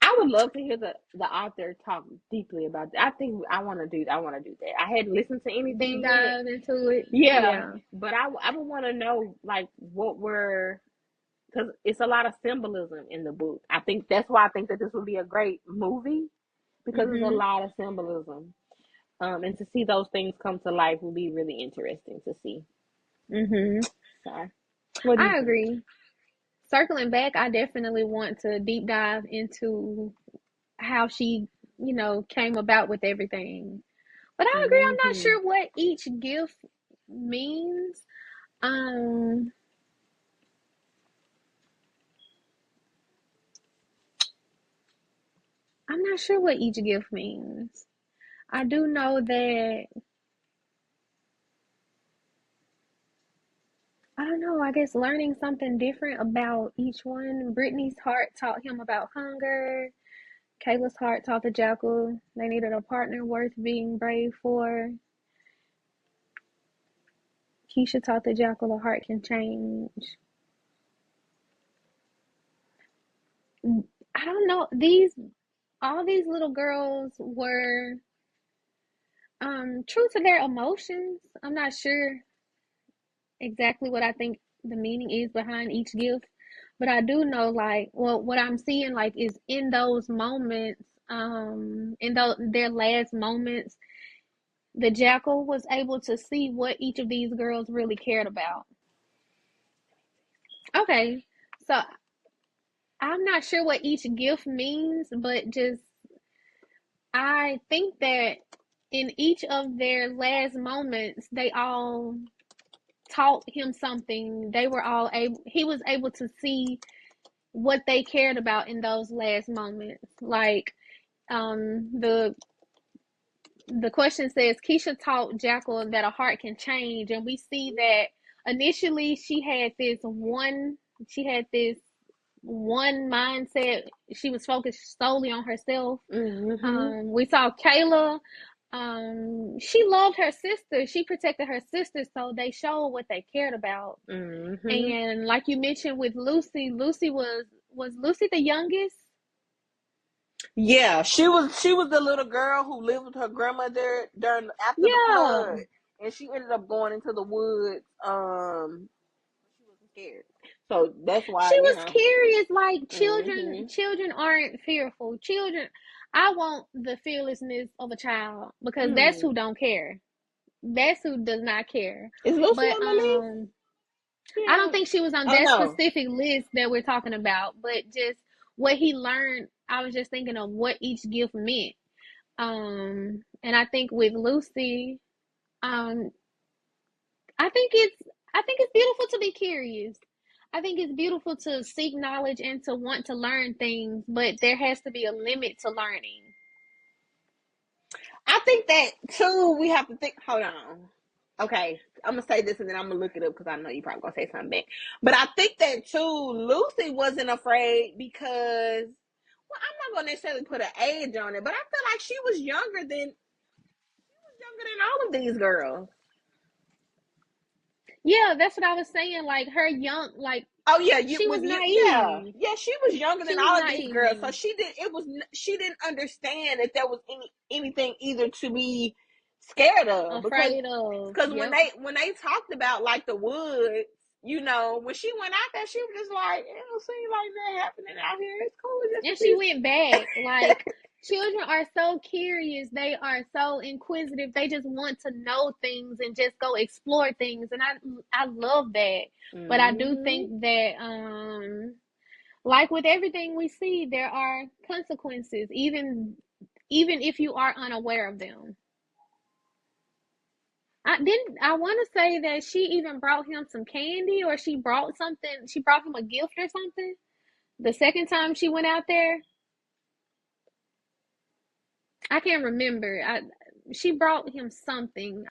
I would love to hear the author talk deeply about that. I think I want to do that. I hadn't listened to Deep anything yet. dive into it. Yeah, Yeah. but I would want to know like what were because it's a lot of symbolism in the book. I think that's why I think that this would be a great movie because there's a Mm-hmm. lot of symbolism. And to see those things come to life would be really interesting to see. Mm-hmm. So, what do you I think? agree. Circling back, I definitely want to deep dive into how she, came about with everything. But I agree, I'm not Hmm. sure what each gift means. Um, I'm not sure what each gift means. I do know that I don't know, I guess learning something different about each one. Brittany's heart taught him about hunger. Kayla's heart taught the jackal they needed a partner worth being brave for. Keisha taught the jackal a heart can change. I don't know. All these little girls were true to their emotions. I'm not sure exactly what I think the meaning is behind each gift, but I do know, like, well, what I'm seeing, like, is in those moments, their last moments, the Jackal was able to see what each of these girls really cared about. Okay, so I'm not sure what each gift means, but just I think that in each of their last moments, they all taught him something. They were all able, he was able to see what they cared about in those last moments. Like, the question says Keisha taught Jackal that a heart can change, and we see that initially she had this one mindset. She was focused solely on herself. We saw Kayla. She loved her sister. She protected her sister, so they showed what they cared about. And like you mentioned with Lucy, Lucy was Lucy the youngest? Yeah, she was the little girl who lived with her grandmother during after the Yeah. flood, and she ended up going into the woods. She wasn't scared, so that's why She was curious. Like, Mm-hmm. children aren't fearful. Children, I want the fearlessness of a child because that's Hmm. who don't care. That's who does not care. Is Lucy But on the list? I don't Yeah. think she was on Oh that no. specific list that we're talking about, but just what he learned, I was just thinking of what each gift meant. And I think with Lucy, um, I think it's I think it's beautiful to be curious. I think it's beautiful to seek knowledge and to want to learn things, but there has to be a limit to learning. I think that too. We have to think. Hold on. Okay, I'm gonna say this and then I'm gonna look it up because I know you probably gonna say something back. But I think that too. Lucy wasn't afraid because, well, I'm not gonna necessarily put an age on it, but I feel like she was younger than all of these girls. Yeah, that's what I was saying. Like, her young, like, Oh yeah, you she with was you. Yeah, naive. yeah. She was younger She than was all of these girls, so naive, she did. It was she didn't understand that there was anything either to be scared of because afraid of. because Yep. when they talked about like the woods, when she went out there, she was just like, it don't seem like that happening out here. It's cool just to And she be. went back. Like, children are so curious. They are so inquisitive. They just want to know things and just go explore things. And I love that. But I do Mm-hmm. think that like with everything we see, there are consequences, even if you are unaware of them. I want to say that she even brought him some candy, or she brought something. She brought him a gift or something. The second time she went out there, I can't remember. She brought him something.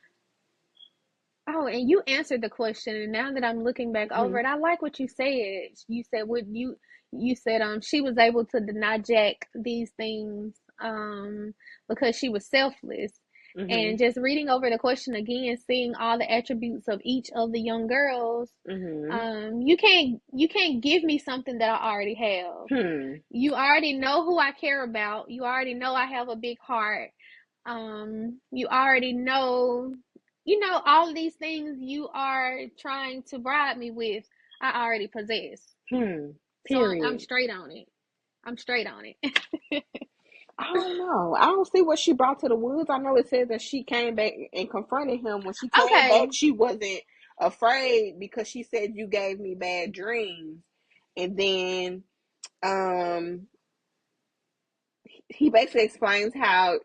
Oh, and you answered the question, and now that I'm looking back over Mm-hmm. it, I like what you said. You said would you said she was able to deny Jack these things because she was selfless. Mm-hmm. And just reading over the question again, seeing all the attributes of each of the young girls, Mm-hmm. you can't give me something that I already have. Hmm. You already know who I care about. You already know I have a big heart. You already know, all of these things you are trying to bribe me with, I already possess. Hmm. So I'm Period. straight on it. I'm straight on it. I don't know. I don't see what she brought to the woods. I know it says that she came back and confronted him. When she came back, Okay. she wasn't afraid because she said, "You gave me bad dreams." And then um he basically explains how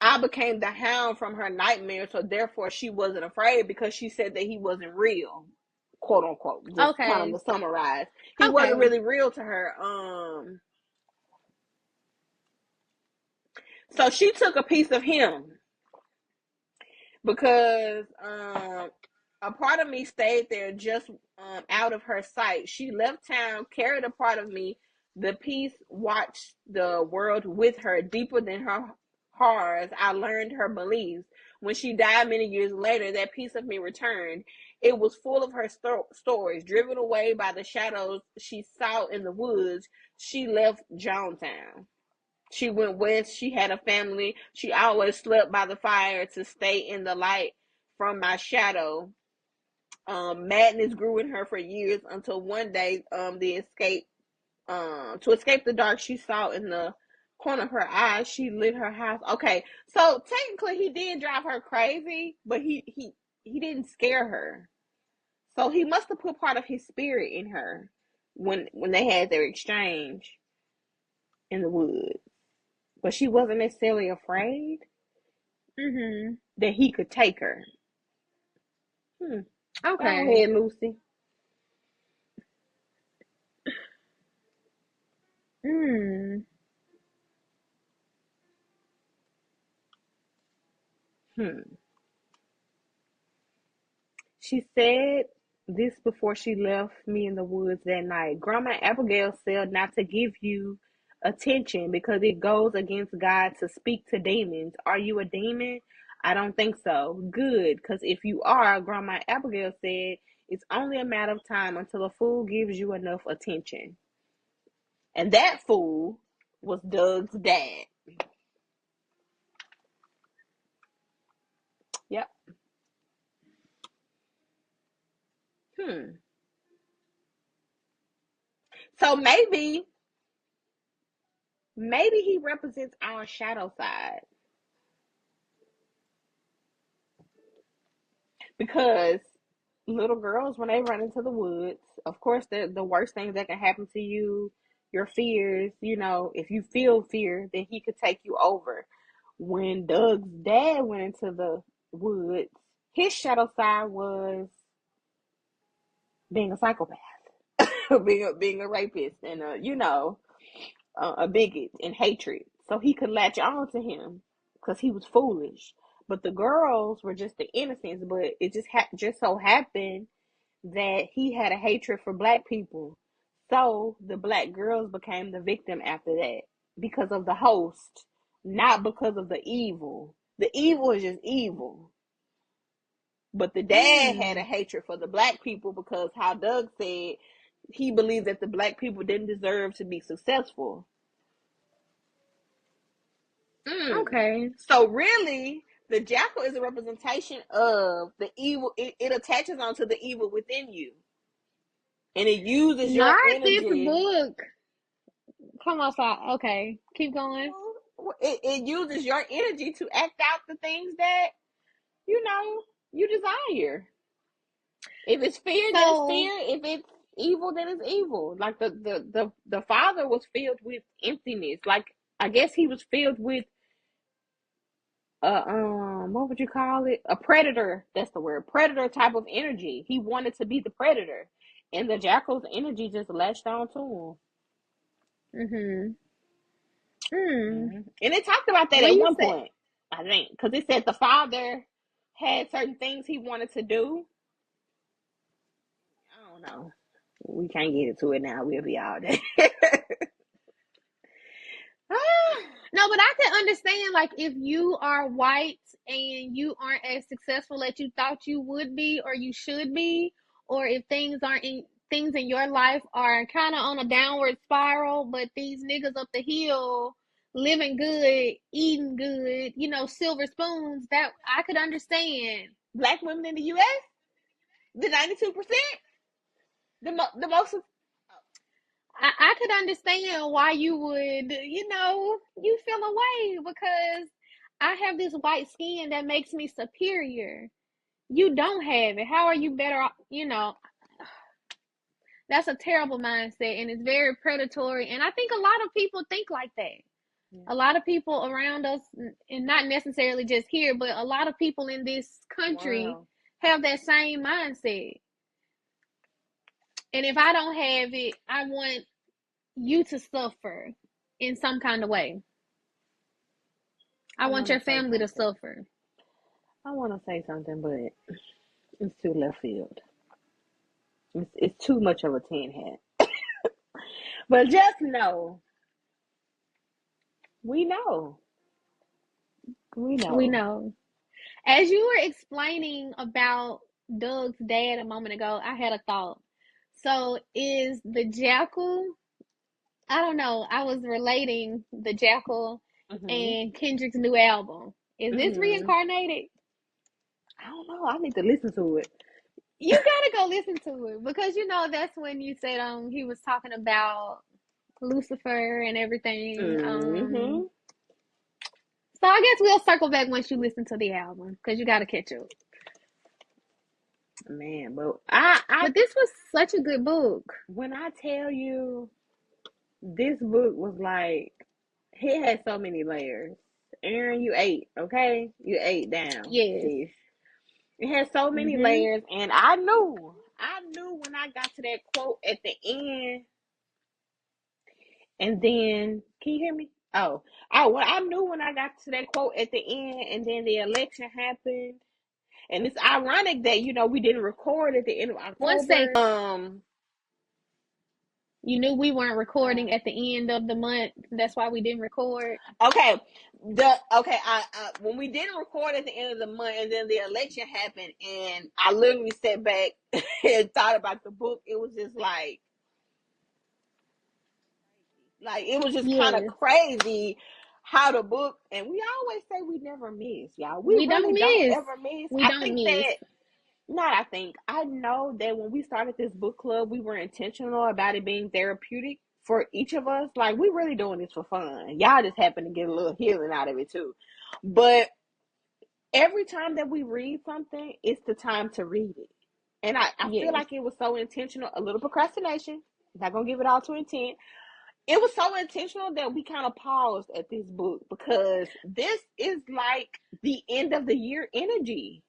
I became the hound from her nightmare, so therefore she wasn't afraid because she said that he wasn't real, quote unquote. Just kind of Okay. to summarize, he wasn't Okay. really real to her. So she took a piece of him because a part of me stayed there just out of her sight. She left town, carried a part of me. The piece watched the world with her deeper than her horrors. I learned her beliefs. When she died many years later, that piece of me returned. It was full of her stories. Driven away by the shadows she saw in the woods, she left Jonestown. She went west. She had a family. She always slept by the fire to stay in the light from my shadow. Madness grew in her for years until one day, to escape the dark she saw in the corner of her eye, she lit her house. Okay, so technically he did drive her crazy, but he didn't scare her. So he must have put part of his spirit in her when they had their exchange in the woods. But she wasn't necessarily afraid that he could take her. Go Okay. ahead, Lucy. Hmm. Hmm. She said this before she left me in the woods that night. Grandma Abigail said not to give you attention because it goes against God to speak to demons. Are you a demon? I don't think so. Good, because if you are, Grandma Abigail said, it's only a matter of time until a fool gives you enough attention. And that fool was Doug's dad. Yep. Hmm. So maybe he represents our shadow side. Because little girls, when they run into the woods, of course, the worst things that can happen to you, your fears, if you feel fear, then he could take you over. When Doug's dad went into the woods, his shadow side was being a psychopath, being a rapist, and a bigot and hatred. So he could latch on to him because he was foolish. But the girls were just the innocents. But it just so happened that he had a hatred for black people. So the black girls became the victim after that because of the host, not because of the evil. The evil is just evil. But the dad had a hatred for the black people because how Doug said he believed that the black people didn't deserve to be successful. Okay. So really, the jackal is a representation of the evil. It attaches onto the evil within you, and it uses your Not this energy. book. Come outside. Okay. Keep going. It uses your energy to act out the things that you know you desire. If it's fear, then it's So, fear. If it's evil, then it's evil. Like the father was filled with emptiness. Like I guess he was filled with what would you call it? A predator. That's the word. Predator type of energy. He wanted to be the predator, and the jackal's energy just latched on to mm-hmm. him. Hmm. And it talked about that When at you one said, point, I think, because it said the father had certain things he wanted to do. I don't know. We can't get into it now. We'll be all day. no, but I can understand, like, if you are white and you aren't as successful as you thought you would be or you should be, or if things in your life are kind of on a downward spiral, but these niggas up the hill living good, eating good, silver spoons, that I could understand. Black women in the U.S., the 92%, the most. I could understand why you would, you feel away because I have this white skin that makes me superior. You don't have it. How are you better off? That's a terrible mindset and it's very predatory. And I think a lot of people think like that. Yeah. A lot of people around us, and not necessarily just here, but a lot of people in this country Wow. have that same mindset. And if I don't have it, I want you to suffer in some kind of way. I I want want to your say family to something. suffer. I want to say something, but it's too left field. It's too much of a tin hat. But just know, we know. We We know. know. As you were explaining about Doug's dad a moment ago, I had a thought. So is the jackal I don't know. I was relating the Jackal Mhm. and Kendrick's new album. Is this Mhm. reincarnated? I don't know. I need to listen to it. You gotta go listen to it because you know that's when you said he was talking about Lucifer and everything. Mhm. So I guess we'll circle back once you listen to the album because you gotta catch up. Man, but I But this was such a good book. when I tell you this book was like, it had so many layers. Aaron, you ate, okay? You ate down, Yes. sis. It had so many Mhm. layers, and I knew when I got to that quote at the end, and then, can you hear me? Well, I knew when I got to that quote at the end, and then the election happened, and it's ironic that we didn't record at the end of One second. October. You knew we weren't recording Uh, at the end of the month. That's why we didn't record. Okay, I when we didn't record at the end of the month, and then the election happened, and I literally sat back and thought about the book. It was just like it was just kind of Yes. crazy how the book. And we always say we never miss, y'all. We We don't really don't miss. ever miss. We don't miss. I know that when we started this book club, we were intentional about it being therapeutic for each of us. Like, we really doing this for fun. Y'all just happen to get a little healing out of it too. But every time that we read something, it's the time to read it. And I feel Yes. like it was so intentional, a little procrastination. Not gonna give it all to intent. It was so intentional that we kind of paused at this book because this is like the end of the year energy.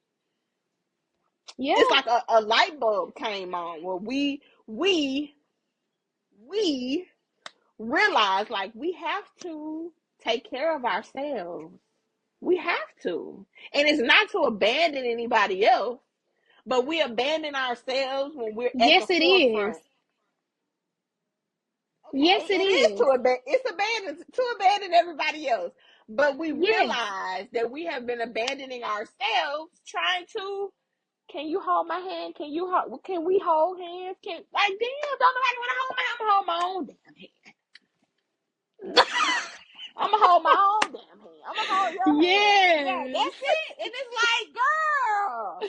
Yeah. It's like a light bulb came on where we realize, like, we have to take care of ourselves. We have to. And it's not to abandon anybody else, but we abandon ourselves when we're at the Yes, it forefront. is. Yes, Okay, it it is is. to abandon everybody else. But we Yes. realize that we have been abandoning ourselves trying to, can you hold my hand? Can we hold hands? Like, damn, don't nobody want to hold my hand. I'm gonna hold my own damn hand. I'm gonna hold my own damn hand. I'm gonna hold your hand. Yeah, Yes. that's it. And it's like, girl,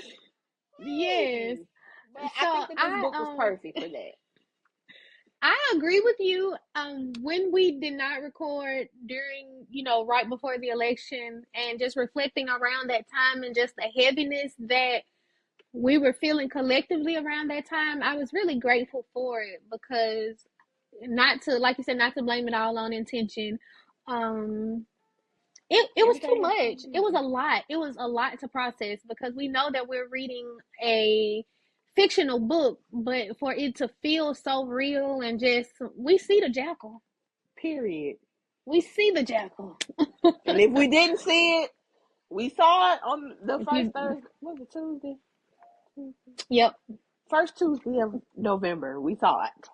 Yes. please. But I So think that this I book was perfect for that. I agree with you. When we did not record during, right before the election and just reflecting around that time and just the heaviness that we were feeling collectively around that time, I was really grateful for it because not to, like you said, not to blame it all on intention. Um, it was too Everything else came much. It was together. a lot. It was a lot to process because we know that we're reading a fictional book, but for it to feel so real and just we see the jackal. Period. We see the jackal. And if we didn't see it, we saw it on the If first you, Thursday. Was it Tuesday? yep. First Tuesday of November. We saw it.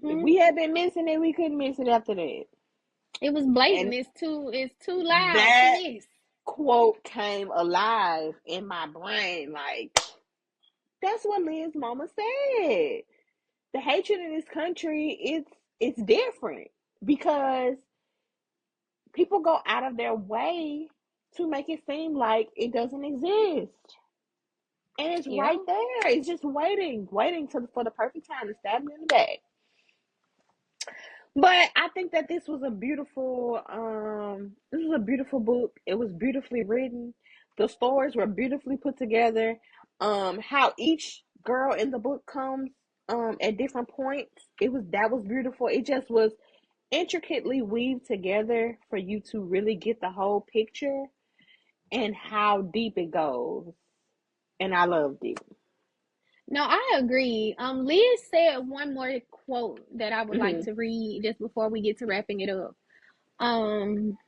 If Hmm. we had been missing it, we couldn't miss it after that. It was blatant. And It's too loud to that miss. quote came alive in my brain. Like, that's what Lynn's mama said. The hatred in this country, it's different because people go out of their way to make it seem like it doesn't exist. And it's Yeah. right there. It's just waiting for the perfect time to stab me in the back. But I think that this was a beautiful book. It was beautifully written. The stories were beautifully put together. How each girl in the book comes at different points. That was beautiful. It just was intricately weaved together for you to really get the whole picture and how deep it goes. And I loved it. No, I agree. Liz said one more quote that I would like Hmm. to read just before we get to wrapping it up. Um,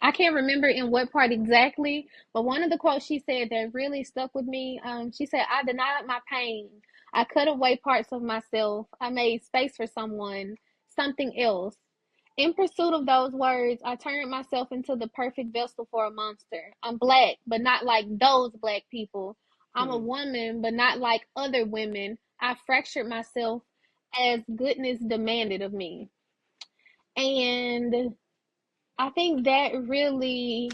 I can't remember in what part exactly, but one of the quotes she said that really stuck with me. She said, "I denied my pain. I cut away parts of myself. I made space for someone, something else. In pursuit of those words, I turned myself into the perfect vessel for a monster. I'm black, but not like those black people. I'm a Hmm. woman, but not like other women. I fractured myself as goodness demanded of me. And I think that really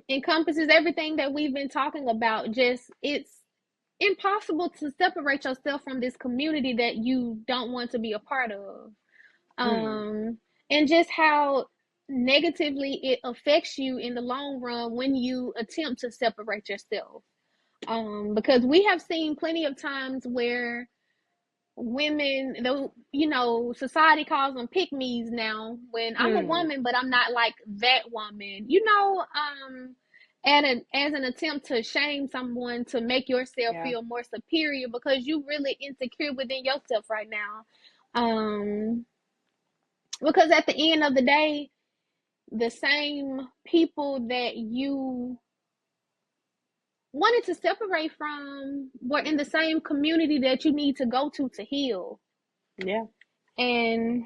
encompasses everything that we've been talking about. Just it's impossible to separate yourself from this community that you don't want to be a part of. Mm. Um, and just how negatively it affects you in the long run when you attempt to separate yourself. Because we have seen plenty of times where women, though, society calls them pick me's now, when I'm a Hmm. woman but I'm not like that woman, as an attempt to shame someone to make yourself Yeah. feel more superior because you really insecure within yourself right now. Because at the end of the day, the same people that you wanted to separate from were in the same community that you need to go to heal. Yeah. And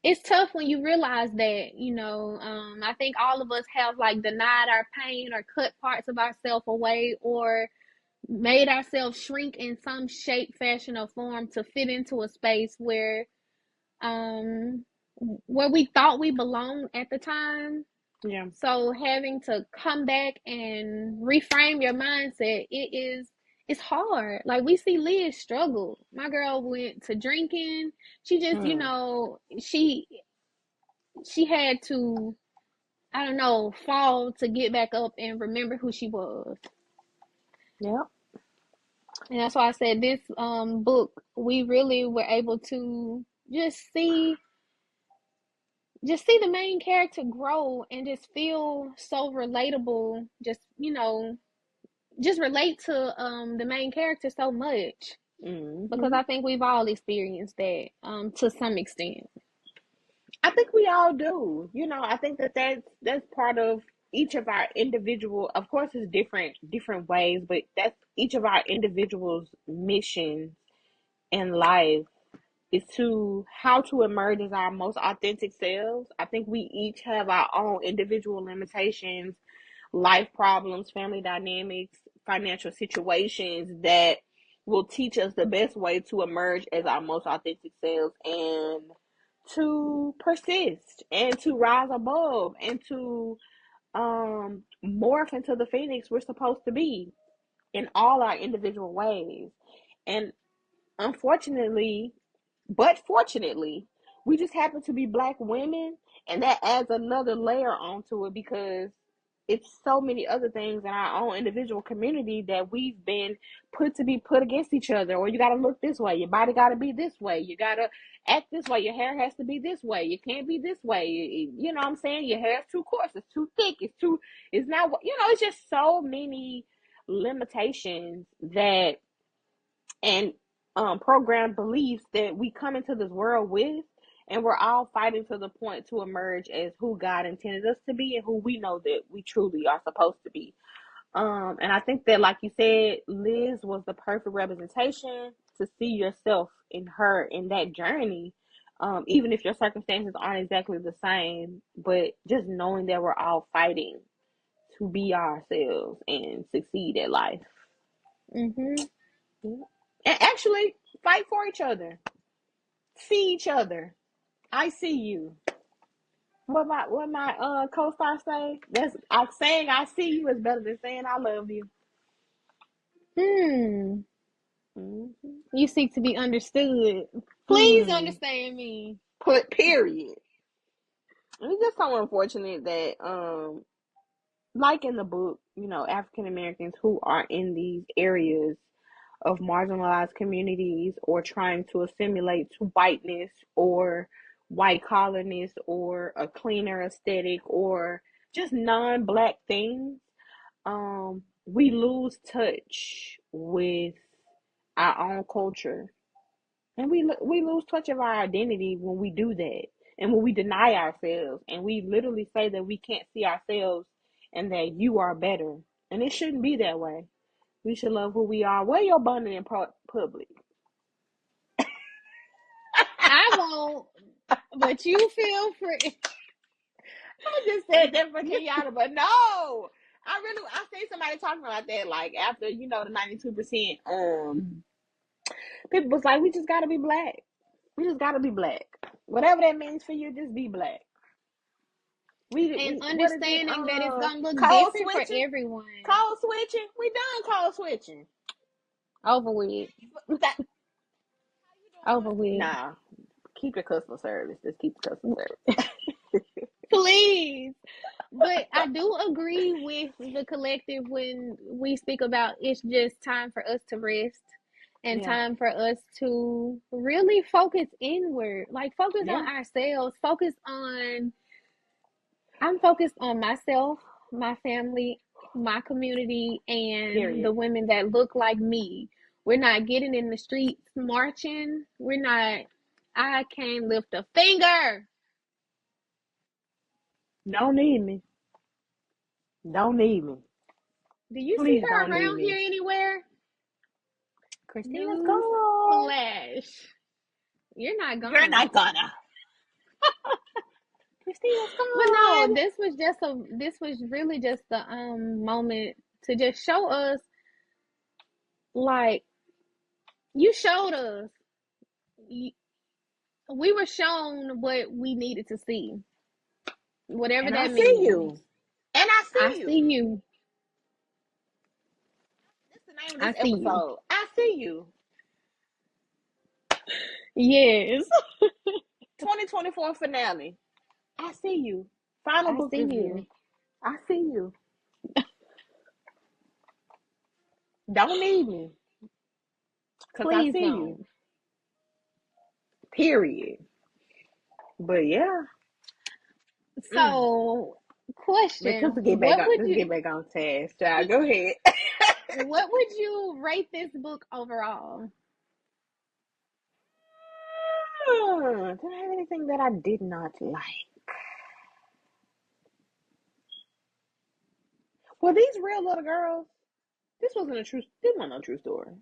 it's tough when you realize that, I think all of us have like denied our pain or cut parts of ourselves away or made ourselves shrink in some shape, fashion, or form to fit into a space um where we thought we belonged at the time. Yeah. So having to come back and reframe your mindset, it's hard. Like we see Liz struggle. My girl went to drinking. She just, Hmm. she had to, I don't know, fall to get back up and remember who she was. Yeah. And that's why I said this book, we really were able to just see the main character grow and just feel so relatable. Just relate to the main character so much because Hmm. I think we've all experienced that to some extent. I think we all do. I think that's part of each of our individual. Of course, it's different ways, but that's each of our individuals' missions in life is to how to emerge as our most authentic selves. I think we each have our own individual limitations, life problems, family dynamics, financial situations that will teach us the best way to emerge as our most authentic selves and to persist and to rise above and to morph into the phoenix we're supposed to be in all our individual ways. And unfortunately, but fortunately, we just happen to be black women, and that adds another layer onto it because it's so many other things in our own individual community that we've been put against each other. Or you got to look this way, your body got to be this way, you got to act this way, your hair has to be this way, you can't be this way. You know what I'm saying? Your hair's too coarse, it's too thick, it's not. It's just so many limitations that and programmed beliefs that we come into this world with, and we're all fighting to the point to emerge as who God intended us to be and who we know that we truly are supposed to be. And I think that, like you said, Liz was the perfect representation to see yourself in her in that journey. Even if your circumstances aren't exactly the same, but just knowing that we're all fighting to be ourselves and succeed at life. Mhm. Yeah. And actually fight for each other. See each other. I see you. What my co-star say? That's saying I see you is better than saying I love you. Hmm. Mm-hmm. You seek to be understood. Please Hmm. understand me. Put period. And it's just so unfortunate that like in the book, African Americans who are in these areas of marginalized communities or trying to assimilate to whiteness or white collarness or a cleaner aesthetic or just non-black things, we lose touch with our own culture, and we lose touch of our identity when we do that, and when we deny ourselves and we literally say that we can't see ourselves and that you are better, and it shouldn't be that way. We should love who we are. Wear your bonnet in public. I won't, but you feel free. I just said that for Kenyatta, but no. I seen somebody talking about that, like after the 92% People was like, we just gotta be black. We just gotta be black. Whatever that means for you, just be black. And We what is it? understanding that it's gonna look Code different for switching. everyone. Code switching. We done code switching. Over with. Over with. Nah, keep your customer service. Just keep the customer service. Please. But I do agree with the collective when we speak about it's just time for us to rest and Yeah. time for us to really focus inward. Like focus Yeah. on ourselves. I'm focused on myself, my family, my community, and the Period. women that look like me. We're not getting in the streets marching. I can't lift a finger. Don't need me. Don't need me. Do you see Please her don't need around me. here anywhere? Christina's News gone. flash. You're not You're gonna. not gonna. Christina's But no, gone. this was really just the moment to just show us, like, you showed us. We were shown what we needed to see. Whatever And I that see means. you. And I I see see you. you. That's the name of I this see you. episode. I see you. Yes. 2024 finale. I see you. Final I book see review. you. I see you. Don't need me. Because I Please see you. don't. Period. But yeah. So, But question, let's get back on task, child. Go ahead. what would you rate this book overall? Did I have anything that I did not like? Were these real little girls? This wasn't a true story.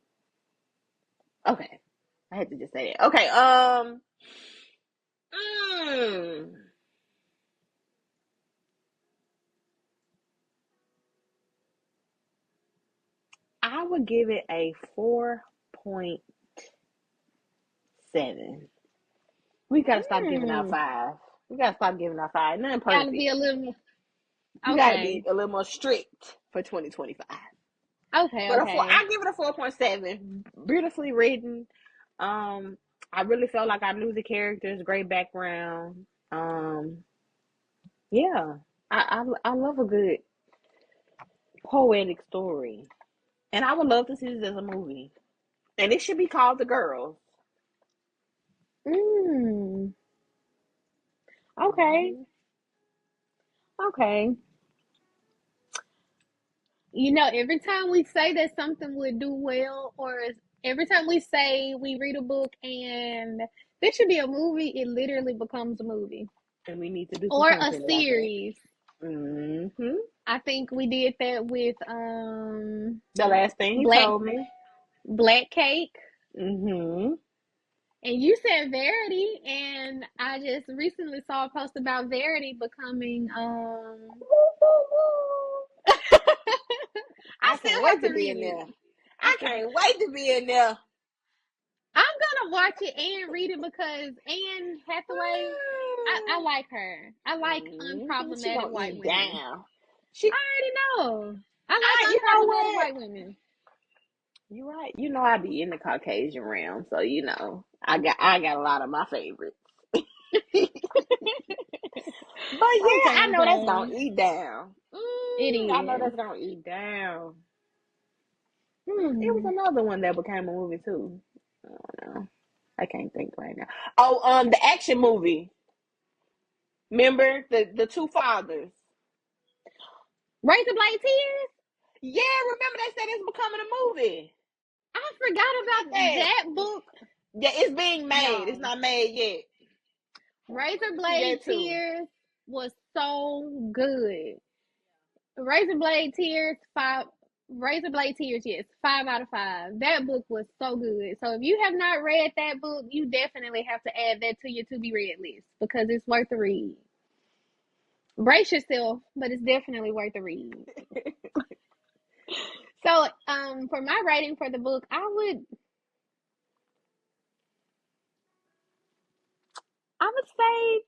Okay. I had to just say that. Okay, mm, I would give it a 4.7. We gotta stop giving out Hmm. five. We gotta stop giving out five. Nothing Gotta perfect. be a little. You gotta be Okay. a little more strict for 2025. Okay. But Okay. I give it a 4.7. Beautifully written. I really felt like I knew the characters. Great background. Yeah. I love a good poetic story, and I would love to see this as a movie. And it should be called The Girls. Mm. Okay. Mm-hmm. Okay. Every time we say that something would do well, or every time we say we read a book and there should be a movie, it literally becomes a movie And we need to do some or a content about that. series. Mm-hmm. I think we did that with The last thing he Black told me. Black Cake. Mm-hmm. And you said Verity, and I just recently saw a post about Verity becoming I I still can't have wait to to be read in it. there. I I still have, can't wait to be in there. I'm gonna watch it and read it because Anne Hathaway, I like her. I like She unproblematic gonna white eat women. down. She, I already know. I like you know unproblematic what? white women. You right. You know I be in the Caucasian realm, so I got a lot of my favorites. But yeah, Okay, I know that's okay. gonna eat down. It I know is. that's gonna eat down. It was Hmm. another one that became a movie too. I don't know. I can't think right now. Oh, the action movie. Remember the two fathers? Razor Blade Tears? Yeah, remember they said it's becoming a movie. I forgot about Yeah, that book. yeah, it's being made. It's No. not made yet. I Razor want to see Blade that too. Tears was so good. Razor Blade Tears, five. Razor Blade Tears, yes, 5 out of 5. That book was so good. So if you have not read that book, you definitely have to add that to your to be read list because it's worth the read. Brace yourself, but it's definitely worth the read. So, for my rating for the book, I would I would say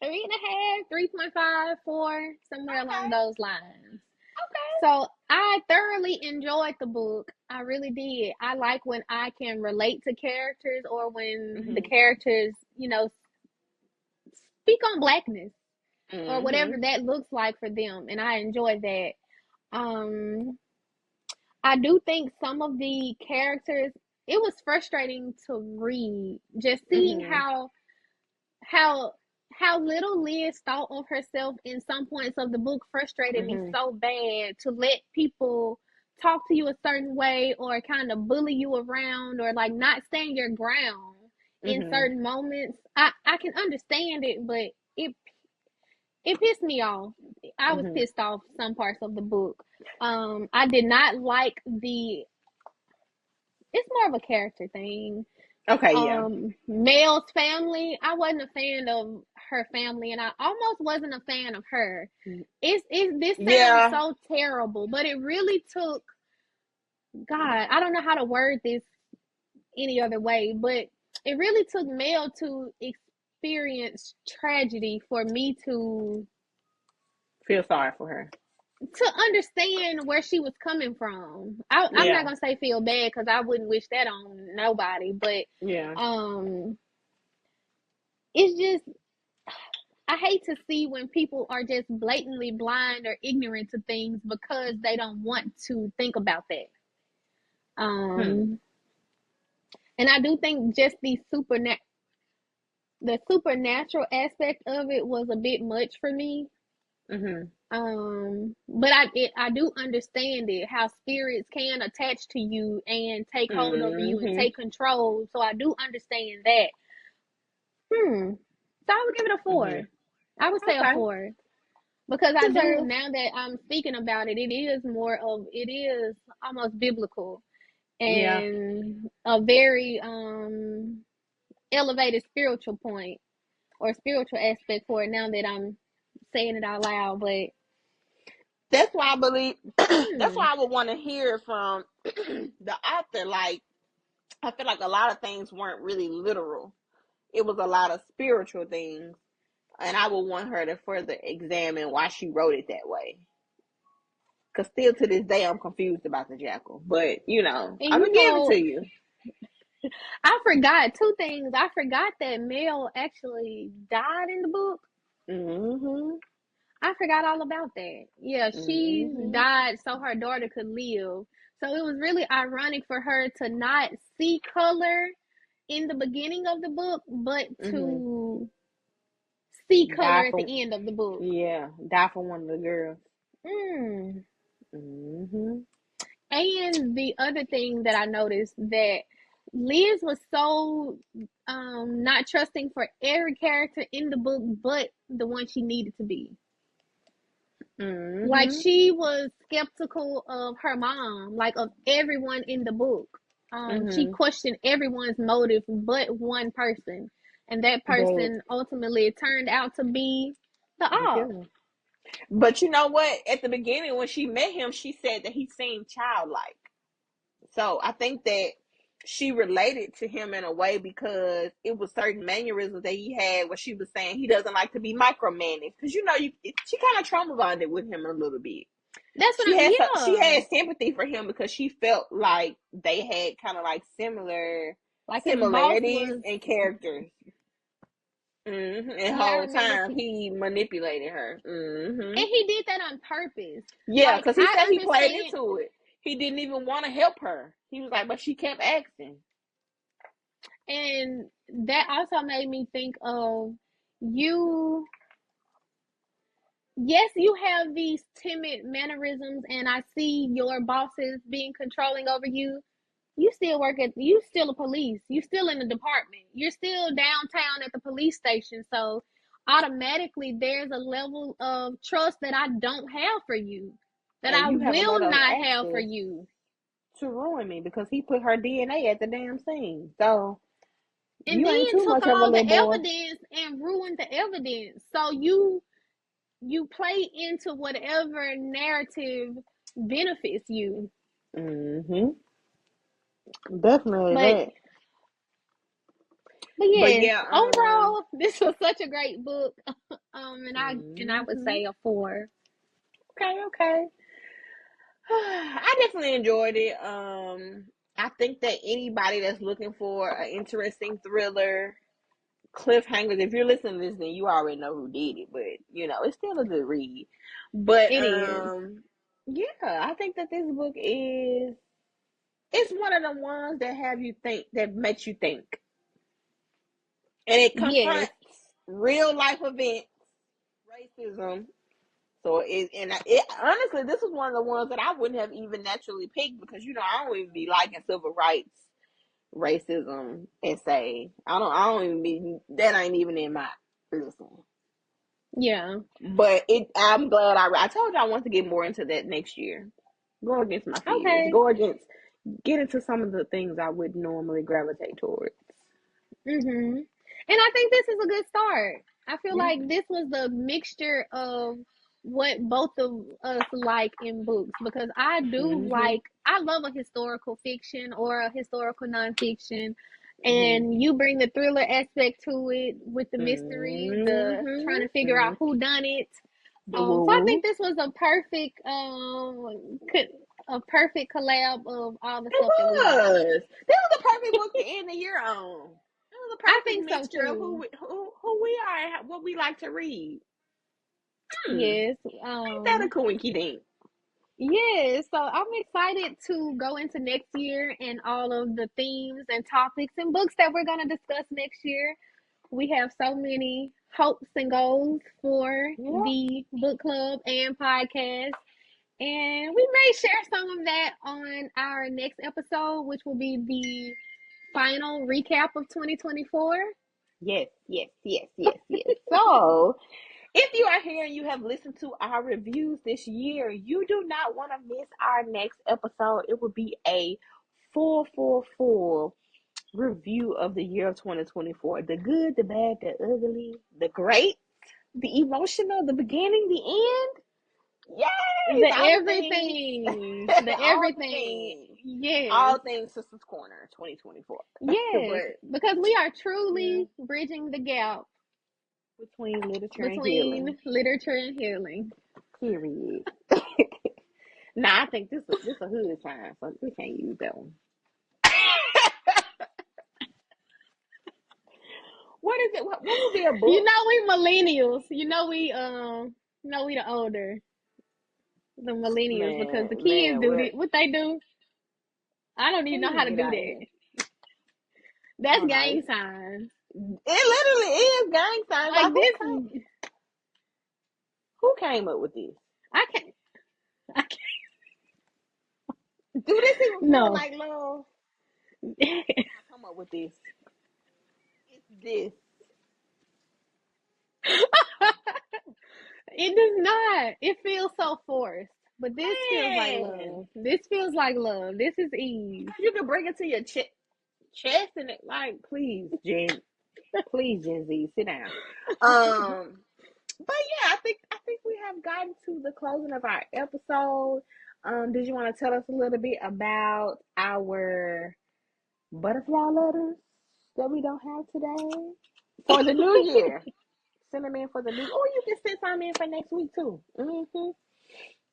3.5, 3.5, 4, somewhere along Okay. those lines. Okay. So I thoroughly enjoyed the book. I really did. I like when I can relate to characters or when the Mhm. characters, speak on blackness or whatever Mhm. that looks like for them. And I enjoy that. Um, I do think some of the characters, it was frustrating to read, just seeing Mhm. how how little Liz thought of herself in some points of the book frustrated me Mhm. so bad, to let people talk to you a certain way or kind of bully you around or like not stand your ground in Mhm. certain moments. I can understand it, but it it pissed me off. I was Mhm. pissed off some parts of the book. I did not like the, it's more of a character thing. Okay. Yeah. Mel's family, I wasn't a fan of her family, and I almost wasn't a fan of her. This sounds Yeah. so terrible, but it really took, God, I don't know how to word this any other way, but it really took Mel to experience tragedy for me Feel sorry for her. to understand where she was coming from. I'm not Yeah. gonna say feel bad because I wouldn't wish that on nobody, but Yeah. um, it's just, I hate to see when people are just blatantly blind or ignorant to things because they don't want to think about that. Hmm. Um, and I do think just the supernatural aspect of it was a bit much for me. Mhm. But I do understand it, how spirits can attach to you and take hold over you and Mhm. take control. So I do understand that. Hmm. So I would give it a Mhm. 4. I would say a Okay. 4. Because I do, Deserve. now that I'm speaking about it, it is almost biblical Yeah. and a very elevated spiritual point or spiritual aspect for it now that I'm saying it out loud. But That's why I believe. That's hmm, why I would want to hear from the author. Like, I feel like a lot of things weren't really literal. It was a lot of spiritual things, and I would want her to further examine why she wrote it that way. Cause still to this day, I'm confused about the jackal. But and I'm gonna give it to you. I forgot 2 things. I forgot that Mel actually died in the book. Mhm. I forgot all about that. Yeah, she Mhm. died so her daughter could live. So it was really ironic for her to not see color in the beginning of the book, but Mhm. to see color Die at for the end of the book. die for one of the girls. Mm. Mhm. And the other thing that I noticed, that Liz was so not trusting for every character in the book but the one she needed to be. Like, Mhm. she was skeptical of her mom, like of everyone in the book. She Mhm. questioned everyone's motive but one person, and that That person ultimately turned out to be the the op. killer. But you know what? At the beginning, when she met him, she said that he seemed childlike. So I think that she related to him in a way because it was certain mannerisms that he had where she was saying he doesn't like to be micromanaged. Because she kind of trauma bonded with him a little bit. That's what She yeah, had sympathy for him because she felt like they had kind of like similar like his boss similarities was. and characters. And the Yeah, I whole remember time she, he manipulated her. and he did that on purpose. Yeah, Like, because he I said he played understand. into it. He didn't even want to help her. He was like, but she kept asking. And that also made me think of, you, yes, you have these timid mannerisms, and I see your bosses being controlling over you. You still a police. You still in the department. You're still downtown at the police station. So automatically there's a level of trust that I don't have for you, that And I you have will enough not have for access you. to ruin me because he put her DNA at the damn scene. So And you ain't then too took much of a all the little boy. evidence and ruined the evidence. So you play into whatever narrative benefits you. Mm-hmm. Definitely But that. But But yes, yeah, overall, this was such a great book. And I would mhm. say a 4. Okay, okay. I definitely enjoyed it. I think that anybody that's looking for an interesting thriller, cliffhangers, if you're listening to this, then you already know who did it, but it's still a good read. But It is. yeah, I think that this book is it's one of the ones that have you think that makes you think. And it Yes. confronts real life events, racism. So it honestly, this is one of the ones that I wouldn't have even naturally picked because I don't even be liking civil rights, racism essay. I don't even be that ain't even in my listen. Yeah. But I'm glad I told you I want to get more into that next year. Go against my fears. Okay. Get into some of the things I would normally gravitate towards. Mhm. And I think this is a good start. I feel Yeah. like this was the mixture of what both of us like in books because Mhm. I love a historical fiction or a historical nonfiction, Mhm. and you bring the thriller aspect to it with the mystery, the trying Mhm. to figure out Mhm. who done it. The woo So I think woo. this was a perfect collab of all the It stuff that we like. was. That was a perfect book to end the year on. It was a I perfect think so mixture of too. who we are and what we like to read. Ain't Yes. that a coinky dink? Yes. So I'm excited to go into next year and all of the themes and topics and books that we're going to discuss next year. We have so many hopes and goals for Yeah. the book club and podcast. And we may share some of that on our next episode, which will be the final recap of 2024. Yes, yes, yes, yes, yes. So, if you are here and you have listened to our reviews this year, you do not want to miss our next episode. It will be a full review of the year of 2024. The good, the bad, the ugly, the great, the emotional, the beginning, the end. Yes, The all the things. everything. The All the everything. things. Yes. All things Sisters Corner 2024. Yes, But because we are yeah, truly bridging the gap between literature and healing. between literature and healing. Period. Nah, I think this a hood sign, so we can't use that one. What is it? What would be a You book? know we millennials. You know we the older, the millennials because the kids Man, do what? what they do. I don't even know how Please to get do out of that. here. That's Oh no, gang signs. it literally is gang signs. Like Like this, who came up with this? I can't. I can't. Do this even feel No, like love? it I come up with this. It's this. does not. It feels so forced. But this feels like Man, love. This feels like love. This is ease. because you can bring it to your chest and it like, please, Gen Z, sit down. But yeah, I think we have gotten to the closing of our episode. Did you want to tell us a little bit about our butterfly letters that we don't have today for the new year? Send them in for the new, or you can send some in for next week too.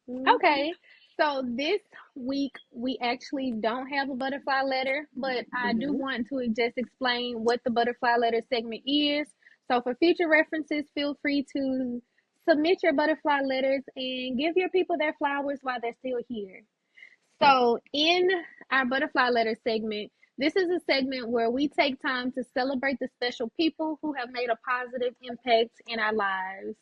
Mhm. Okay, so this week we actually don't have a butterfly letter, but I do Mhm. want to just explain what the butterfly letter segment is. So for future references, feel free to submit your butterfly letters and give your people their flowers while they're still here. So, in our butterfly letter segment, this is a segment where we take time to celebrate the special people who have made a positive impact in our lives.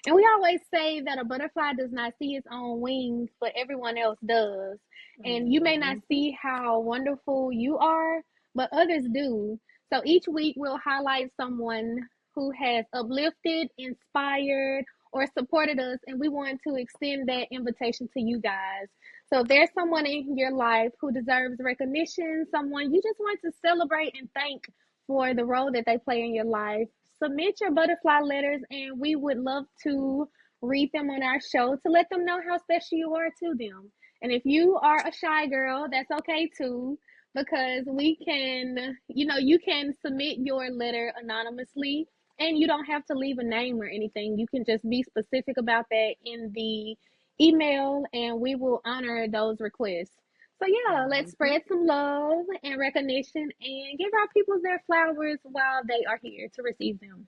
And we always say that a butterfly does not see its own wings, but everyone else does. And you may not Mhm. see how wonderful you are, but others do. So each week we'll highlight someone who has uplifted, inspired, or supported us, and we want to extend that invitation to you guys. So if there's someone in your life who deserves recognition, someone you just want to celebrate and thank for the role that they play in your life, submit your butterfly letters and we would love to read them on our show to let them know how special you are to them. And if you are a shy girl, that's okay too. because we can, you can submit your letter anonymously and you don't have to leave a name or anything. You can just be specific about that in the email and we will honor those requests. So, yeah, let's Mm-hmm. spread some love and recognition and give our people their flowers while they are here to receive them.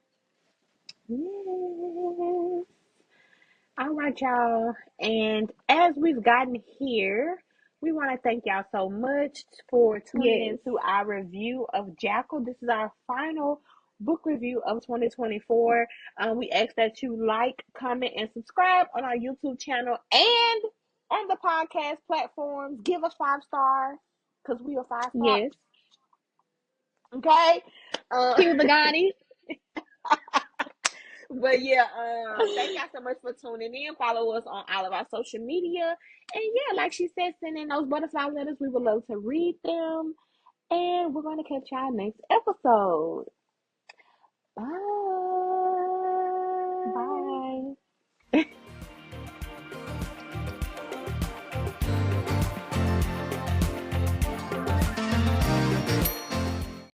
Yes. All right, y'all. And as we've gotten here, we want to thank y'all so much for tuning Yes. into our review of Jackal. This is our final book review of 2024. We ask that you like, comment, and subscribe on our YouTube channel and on the podcast platforms. Give us 5 stars because we are 5 stars. Yes. Okay. Cue the Gotti. But yeah, thank y'all so much for tuning in. Follow us on all of our social media. And yeah, like she said, send in those butterfly letters. We would love to read them. And we're going to catch y'all next episode. Bye. Bye.